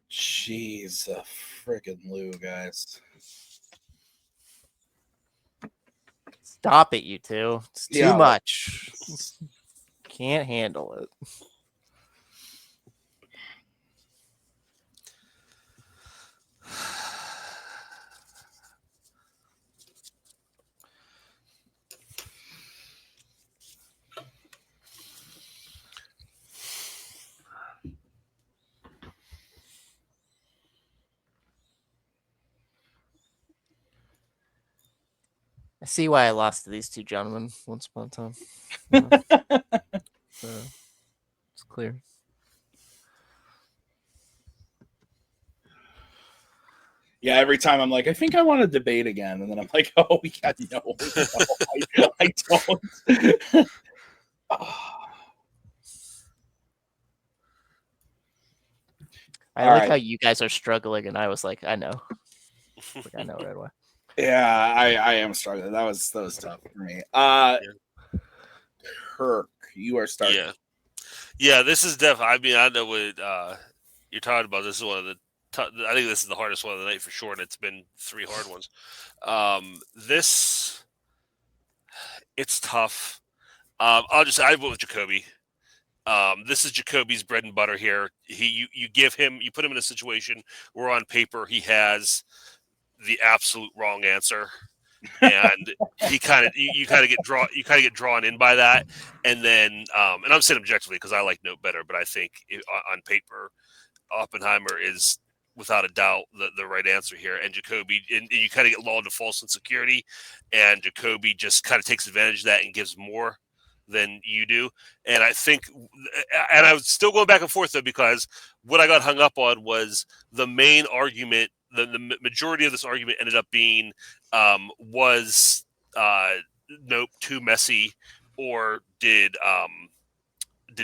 Jeez, freaking Lou, guys. Stop it, you two. It's too much. Can't handle it. I see why I lost to these two gentlemen once upon a time. It's clear. Yeah, every time I'm like, I think I want to debate again, and then I'm like, oh, yeah, no, I don't. I like how you guys are struggling, and I was like, I know. Like, I know right away. Yeah, I am struggling. That was tough for me. Kirk, you are starting. Yeah, this is definitely. I mean, I know what you're talking about. This is one of the. I think this is the hardest one of the night for sure, and it's been 3 hard ones. It's tough. I vote with Jacoby. This is Jacoby's bread and butter here. You put him in a situation where on paper he has the absolute wrong answer, and he kind of get drawn in by that, and then and I'm saying objectively because I like Note better, but I think on paper Oppenheimer is without a doubt the right answer here, and Jacoby and you kind of get lulled into false insecurity, and Jacoby just kind of takes advantage of that and gives more than you do. And I think, and I was still going back and forth though, because what I got hung up on was the main argument. The majority of this argument ended up being was Nope too messy, or did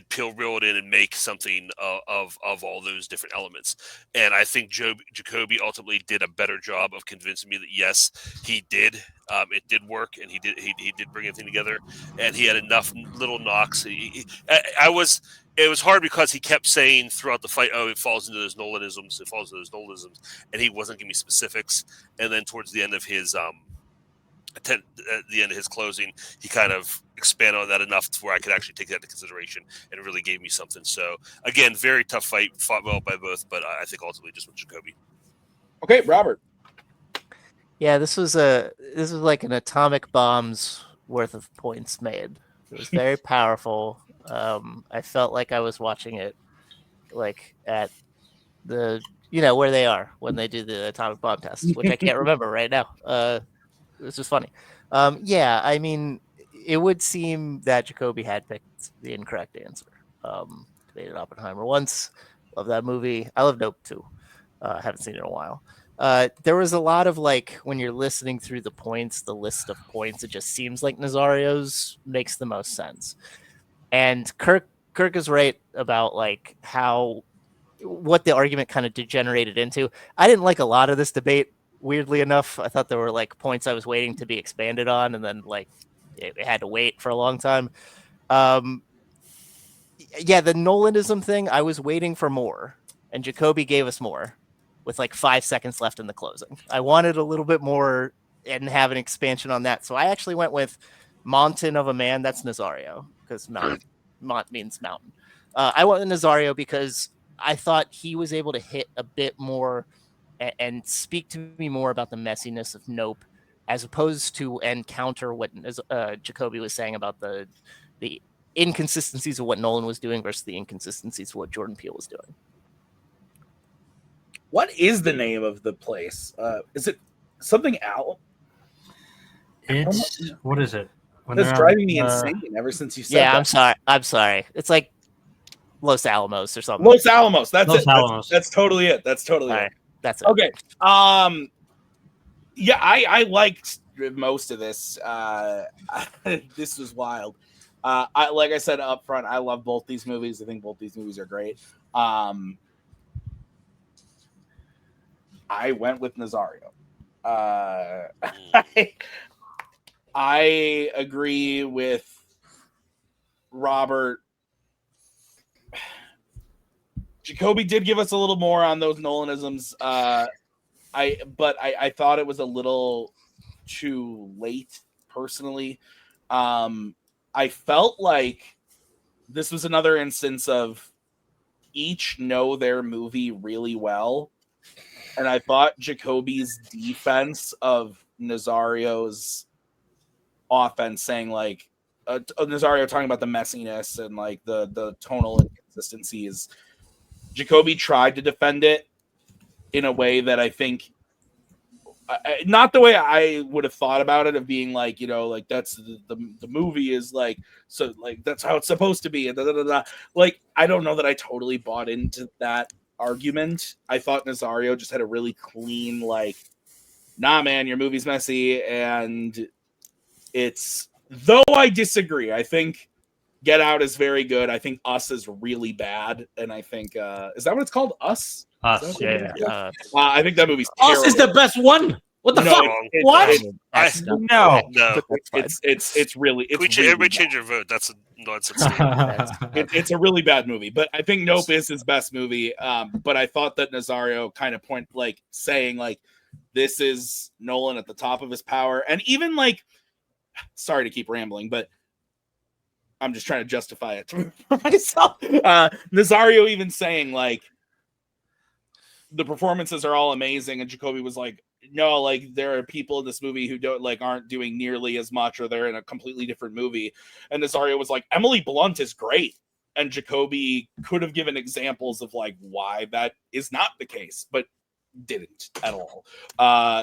Peel reel it in and make something of all those different elements? And I think Jacoby ultimately did a better job of convincing me that yes, he did. It did work, and he did bring everything together, and he had enough little knocks. It was hard because he kept saying throughout the fight, "Oh, it falls into those Nolanisms. It falls into those Nolanisms," and he wasn't giving me specifics. And then towards the end of his at the end of his closing, he kind of expanded on that enough to where I could actually take that into consideration, and really gave me something. So again, very tough fight, fought well by both, but I think ultimately just with Jacoby. Okay, Robert. Yeah, this was like an atomic bomb's worth of points made. It was very powerful. I felt like I was watching it like at the where they are when they do the atomic bomb test, which I can't remember right now. It was just funny. Yeah, I mean, it would seem that Jacoby had picked the incorrect answer. Debated Oppenheimer once. Love that movie. I love Nope too. I haven't seen it in a while. There was a lot of like when you're listening through the points, the list of points, it just seems like Nazario's makes the most sense. And Kirk is right about like what the argument kind of degenerated into. I didn't like a lot of this debate. Weirdly enough, I thought there were like points I was waiting to be expanded on, and then like it had to wait for a long time. Yeah, the Nolanism thing, I was waiting for more, and Jacoby gave us more with like 5 seconds left in the closing. I wanted a little bit more and have an expansion on that, so I actually went with Mountain of a Man. That's Nazario, because Mont means mountain. I went with Nazario because I thought he was able to hit a bit more and speak to me more about the messiness of Nope, as opposed to and counter what Jacoby was saying about the inconsistencies of what Nolan was doing versus the inconsistencies of what Jordan Peele was doing. What is the name of the place? Is it something Owl? What is it? That's driving me insane ever since you said that. Yeah, I'm sorry. It's like Los Alamos or something. Los Alamos. That's Los it. Alamos. That's totally it. That's totally it. That's it. Okay. Yeah, I liked most of this. This was wild. Like I said up front, I love both these movies. I think both these movies are great. I went with Nazario. I agree with Robert. Jacoby did give us a little more on those Nolanisms. But I thought it was a little too late, personally. I felt like this was another instance of each know their movie really well. And I thought Jacoby's defense of Nazario's offense, saying like Nazario talking about the messiness and like the tonal inconsistencies, Jacoby tried to defend it in a way that I think not the way I would have thought about it, of being like, like that's the movie is like, so like that's how it's supposed to be, and like I don't know that I totally bought into that argument. I thought Nazario just had a really clean like, nah man, your movie's messy, and it's, though I disagree. I think Get Out is very good. I think Us is really bad, and I think is that what it's called? Us. Us, yeah. I think that movie's terrible. Us is the best one. What the fuck? What? No. It's really. Everybody change your vote. That's a nonsense statement. It's a really bad movie, but I think Nope is his best movie. But I thought that Nazario kind of saying like, this is Nolan at the top of his power, and even like, sorry to keep rambling, but I'm just trying to justify it for myself. Nazario even saying like, the performances are all amazing, and Jacoby was like, no, like there are people in this movie who aren't doing nearly as much, or they're in a completely different movie. And Nazario was like, Emily Blunt is great, and Jacoby could have given examples of like why that is not the case, but didn't at all.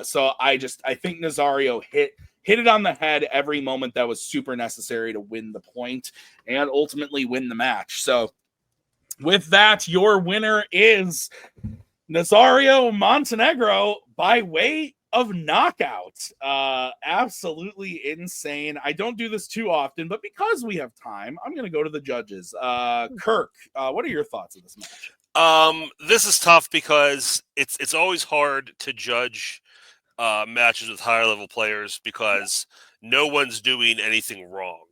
So I think Nazario hit it on the head every moment that was super necessary to win the point and ultimately win the match. So with that, your winner is Nazario Montenegro by way of knockout. Absolutely insane. I don't do this too often, but because we have time, I'm going to go to the judges. Kirk, what are your thoughts of this match? This is tough because it's always hard to judge matches with higher level players because no one's doing anything wrong.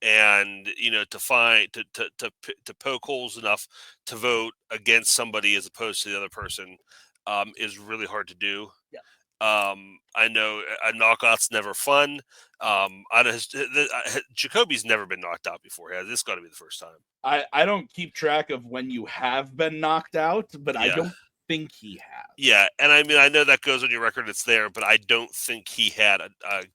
And to poke holes enough to vote against somebody as opposed to the other person is really hard to do. Yeah. I know a knockout's never fun. Jacoby's never been knocked out before. This got to be the first time. I don't keep track of when you have been knocked out, but I don't think he has. Yeah, and I mean, I know that goes on your record, it's there, but I don't think he had a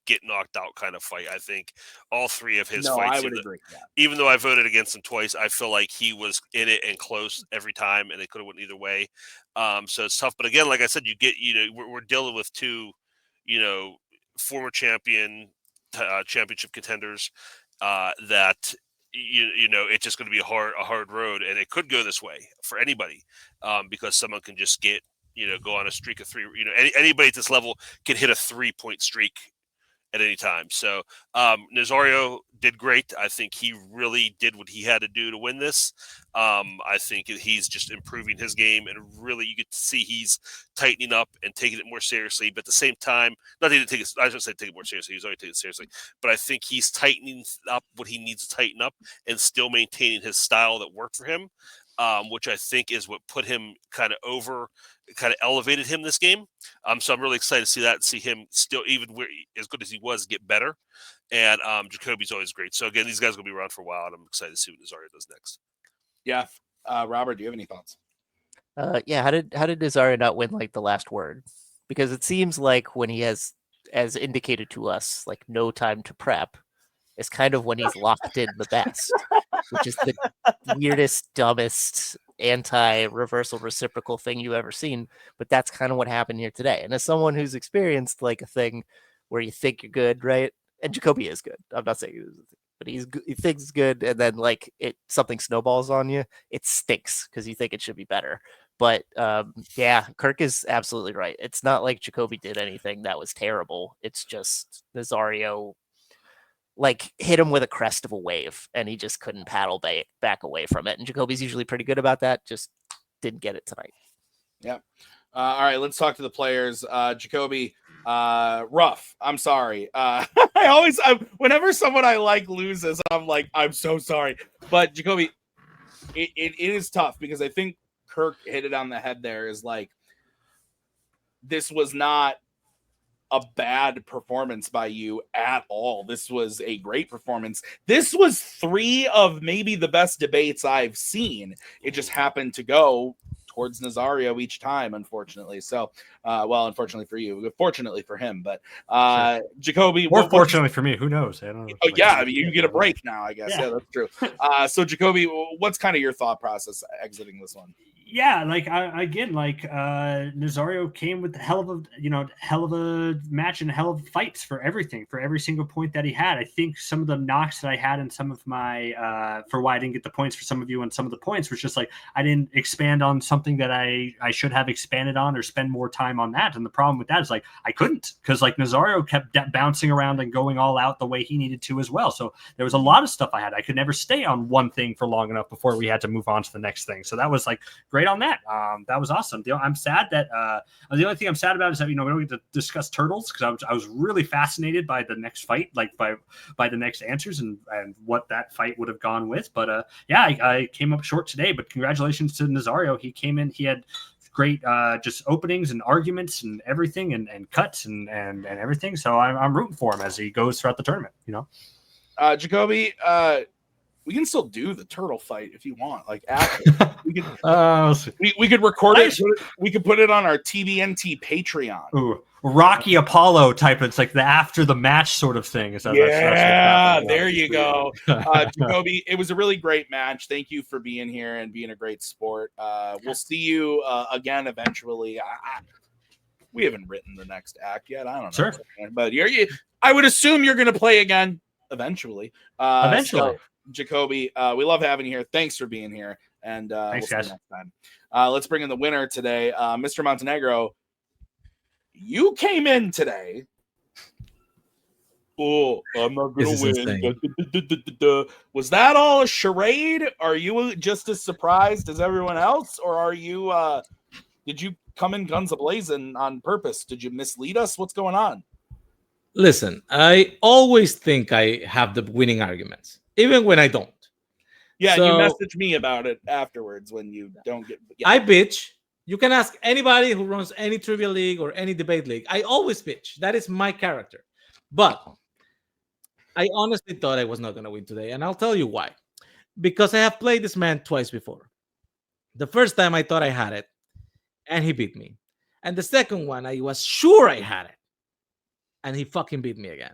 get knocked out kind of fight. I think all three of his fights, I would agree. Yeah. Even though I voted against him twice, I feel like he was in it and close every time, and it could have went either way. So it's tough. But again, like I said, we're dealing with two, former championship contenders that. It's just going to be a hard road, and it could go this way for anybody because someone can just go on a streak of three. Anybody at this level can hit a 3-point streak at any time. So Nazario did great. I think he really did what he had to do to win this. I think he's just improving his game, and really you get to see he's tightening up and taking it more seriously. But at the same time, I shouldn't say take it more seriously. He's already taking it seriously. But I think he's tightening up what he needs to tighten up and still maintaining his style that worked for him, which I think is what put him kind of elevated him this game. So I'm really excited to see that and see him still, even as good as he was, get better. And Jacoby's always great. So again, these guys will be around for a while, and I'm excited to see what Nazario does next. Yeah. Robert, do you have any thoughts? Yeah. How did Nazario not win like the last word? Because it seems like when he has, as indicated to us, like no time to prep, is kind of when he's locked in the best, which is the weirdest, dumbest anti-reversal reciprocal thing you've ever seen. But that's kind of what happened here today. And as someone who's experienced like a thing where you think you're good, right? And Jacoby is good. I'm not saying but he thinks it's good, and then like something snowballs on you, it stinks because you think it should be better. But yeah, Kirk is absolutely right. It's not like Jacoby did anything that was terrible. It's just Nazario like hit him with a crest of a wave, and he just couldn't paddle back away from it. And Jacoby's usually pretty good about that. Just didn't get it tonight. Yeah. All right, let's talk to the players. Jacoby, rough. I'm sorry. Whenever someone I like loses, I'm like, I'm so sorry. But Jacoby, it is tough because I think Kirk hit it on the head there. Is like, this was not a bad performance by you at all. This was a great performance. This was 3 of maybe the best debates I've seen. It just happened to go towards Nazario each time, unfortunately. So, unfortunately for you, fortunately for him, but Jacoby, or fortunately for me, who knows? I don't know. Oh yeah, I mean, you get a break now, I guess. Yeah, that's true. So Jacoby, what's kind of your thought process exiting this one? Yeah, like Nazario came with hell of a match and hell of fights for everything, for every single point that he had. I think some of the knocks that I had in some of my for why I didn't get the points for some of you and some of the points was just like I didn't expand on something that I should have expanded on or spend more time on that. And the problem with that is like I couldn't, because like Nazario kept bouncing around and going all out the way he needed to as well. So there was a lot of stuff I had. I could never stay on one thing for long enough before we had to move on to the next thing. So that was like great on that. That was awesome. I'm sad that the only thing I'm sad about is that we don't get to discuss turtles, because I was really fascinated by the next fight, like by the next answers and what that fight would have gone with. But yeah, I came up short today. But congratulations to Nazario. He came in. He had great just openings and arguments and everything and cuts and everything. So I'm rooting for him as he goes throughout the tournament. Jacoby, we can still do the turtle fight if you want. Like after we could record it. We could put it on our TBNT Patreon. Ooh, Rocky Apollo type. It's like the after the match sort of thing. So that's there you go. Jacoby, it was a really great match. Thank you for being here and being a great sport. We'll see you again eventually. We haven't written the next act yet. I don't know. Sure. But I would assume you're going to play again eventually. Eventually. So, Jacoby, we love having you here. Thanks for being here. And thanks, we'll guys. see you next time. Let's bring in the winner today. Mr. Montenegro, you came in today. Oh, I'm not going to win. Was that all a charade? Are you just as surprised as everyone else? Or are you, did you come in guns a-blazing on purpose? Did you mislead us? What's going on? Listen, I always think I have the winning arguments, even when I don't. Yeah, so, you message me about it afterwards when you don't get... Yeah. I bitch. You can ask anybody who runs any trivia league or any debate league. I always bitch. That is my character. But I honestly thought I was not going to win today, and I'll tell you why. Because I have played this man twice before. The first time I thought I had it, and he beat me. And the second one, I was sure I had it, and he fucking beat me again.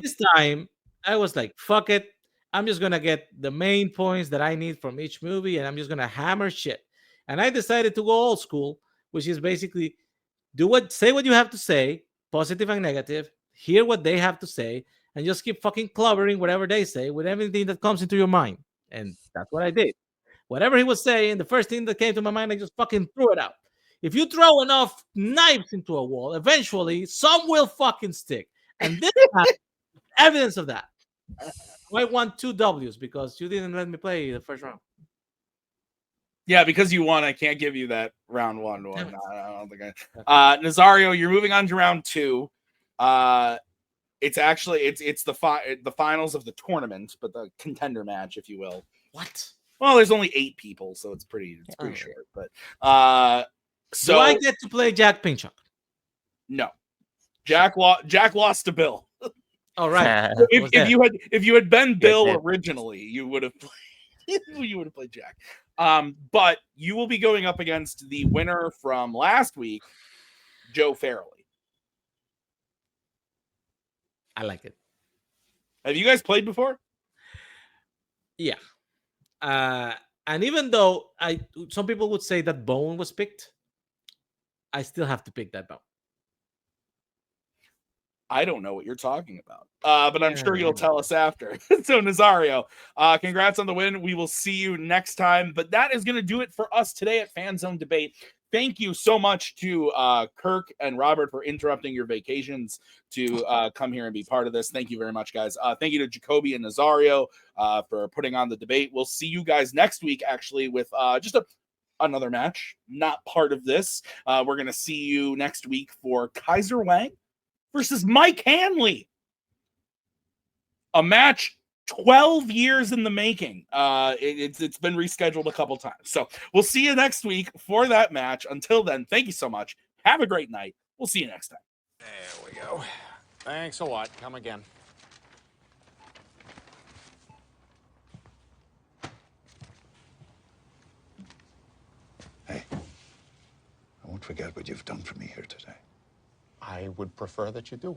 This time, I was like, fuck it. I'm just going to get the main points that I need from each movie, and I'm just going to hammer shit. And I decided to go old school, which is basically say what you have to say, positive and negative, hear what they have to say, and just keep fucking clobbering whatever they say with everything that comes into your mind. And that's what I did. Whatever he was saying, the first thing that came to my mind, I just fucking threw it out. If you throw enough knives into a wall, eventually some will fucking stick. And this has evidence of that. I won 2 W's because you didn't let me play the first round. Yeah, because you won, I can't give you that round one. No, I don't think Nazario, you're moving on to round 2. It's actually it's the finals of the tournament, but the contender match, if you will. What? Well, there's only 8 people, so it's pretty short. But so do I get to play Jack Pinchuk? No, Jack lost to Bill. All right. If you had been Bill originally, you would have played Jack. But you will be going up against the winner from last week, Joe Farrelly. I like it. Have you guys played before? Yeah. And even though some people would say that Bone was picked, I still have to pick that Bone. I don't know what you're talking about, but I'm sure you'll tell us after. So, Nazario, congrats on the win. We will see you next time. But that is going to do it for us today at Fanzone Debate. Thank you so much to Kirk and Robert for interrupting your vacations to come here and be part of this. Thank you very much, guys. Thank you to Jacoby and Nazario for putting on the debate. We'll see you guys next week, actually, with just another match, not part of this. We're going to see you next week for Kaiser Wang versus Mike Hanley. A match 12 years in the making. It's been rescheduled a couple times. So we'll see you next week for that match. Until then, thank you so much. Have a great night. We'll see you next time. There we go. Thanks a lot. Come again. Hey, I won't forget what you've done for me here today. I would prefer that you do.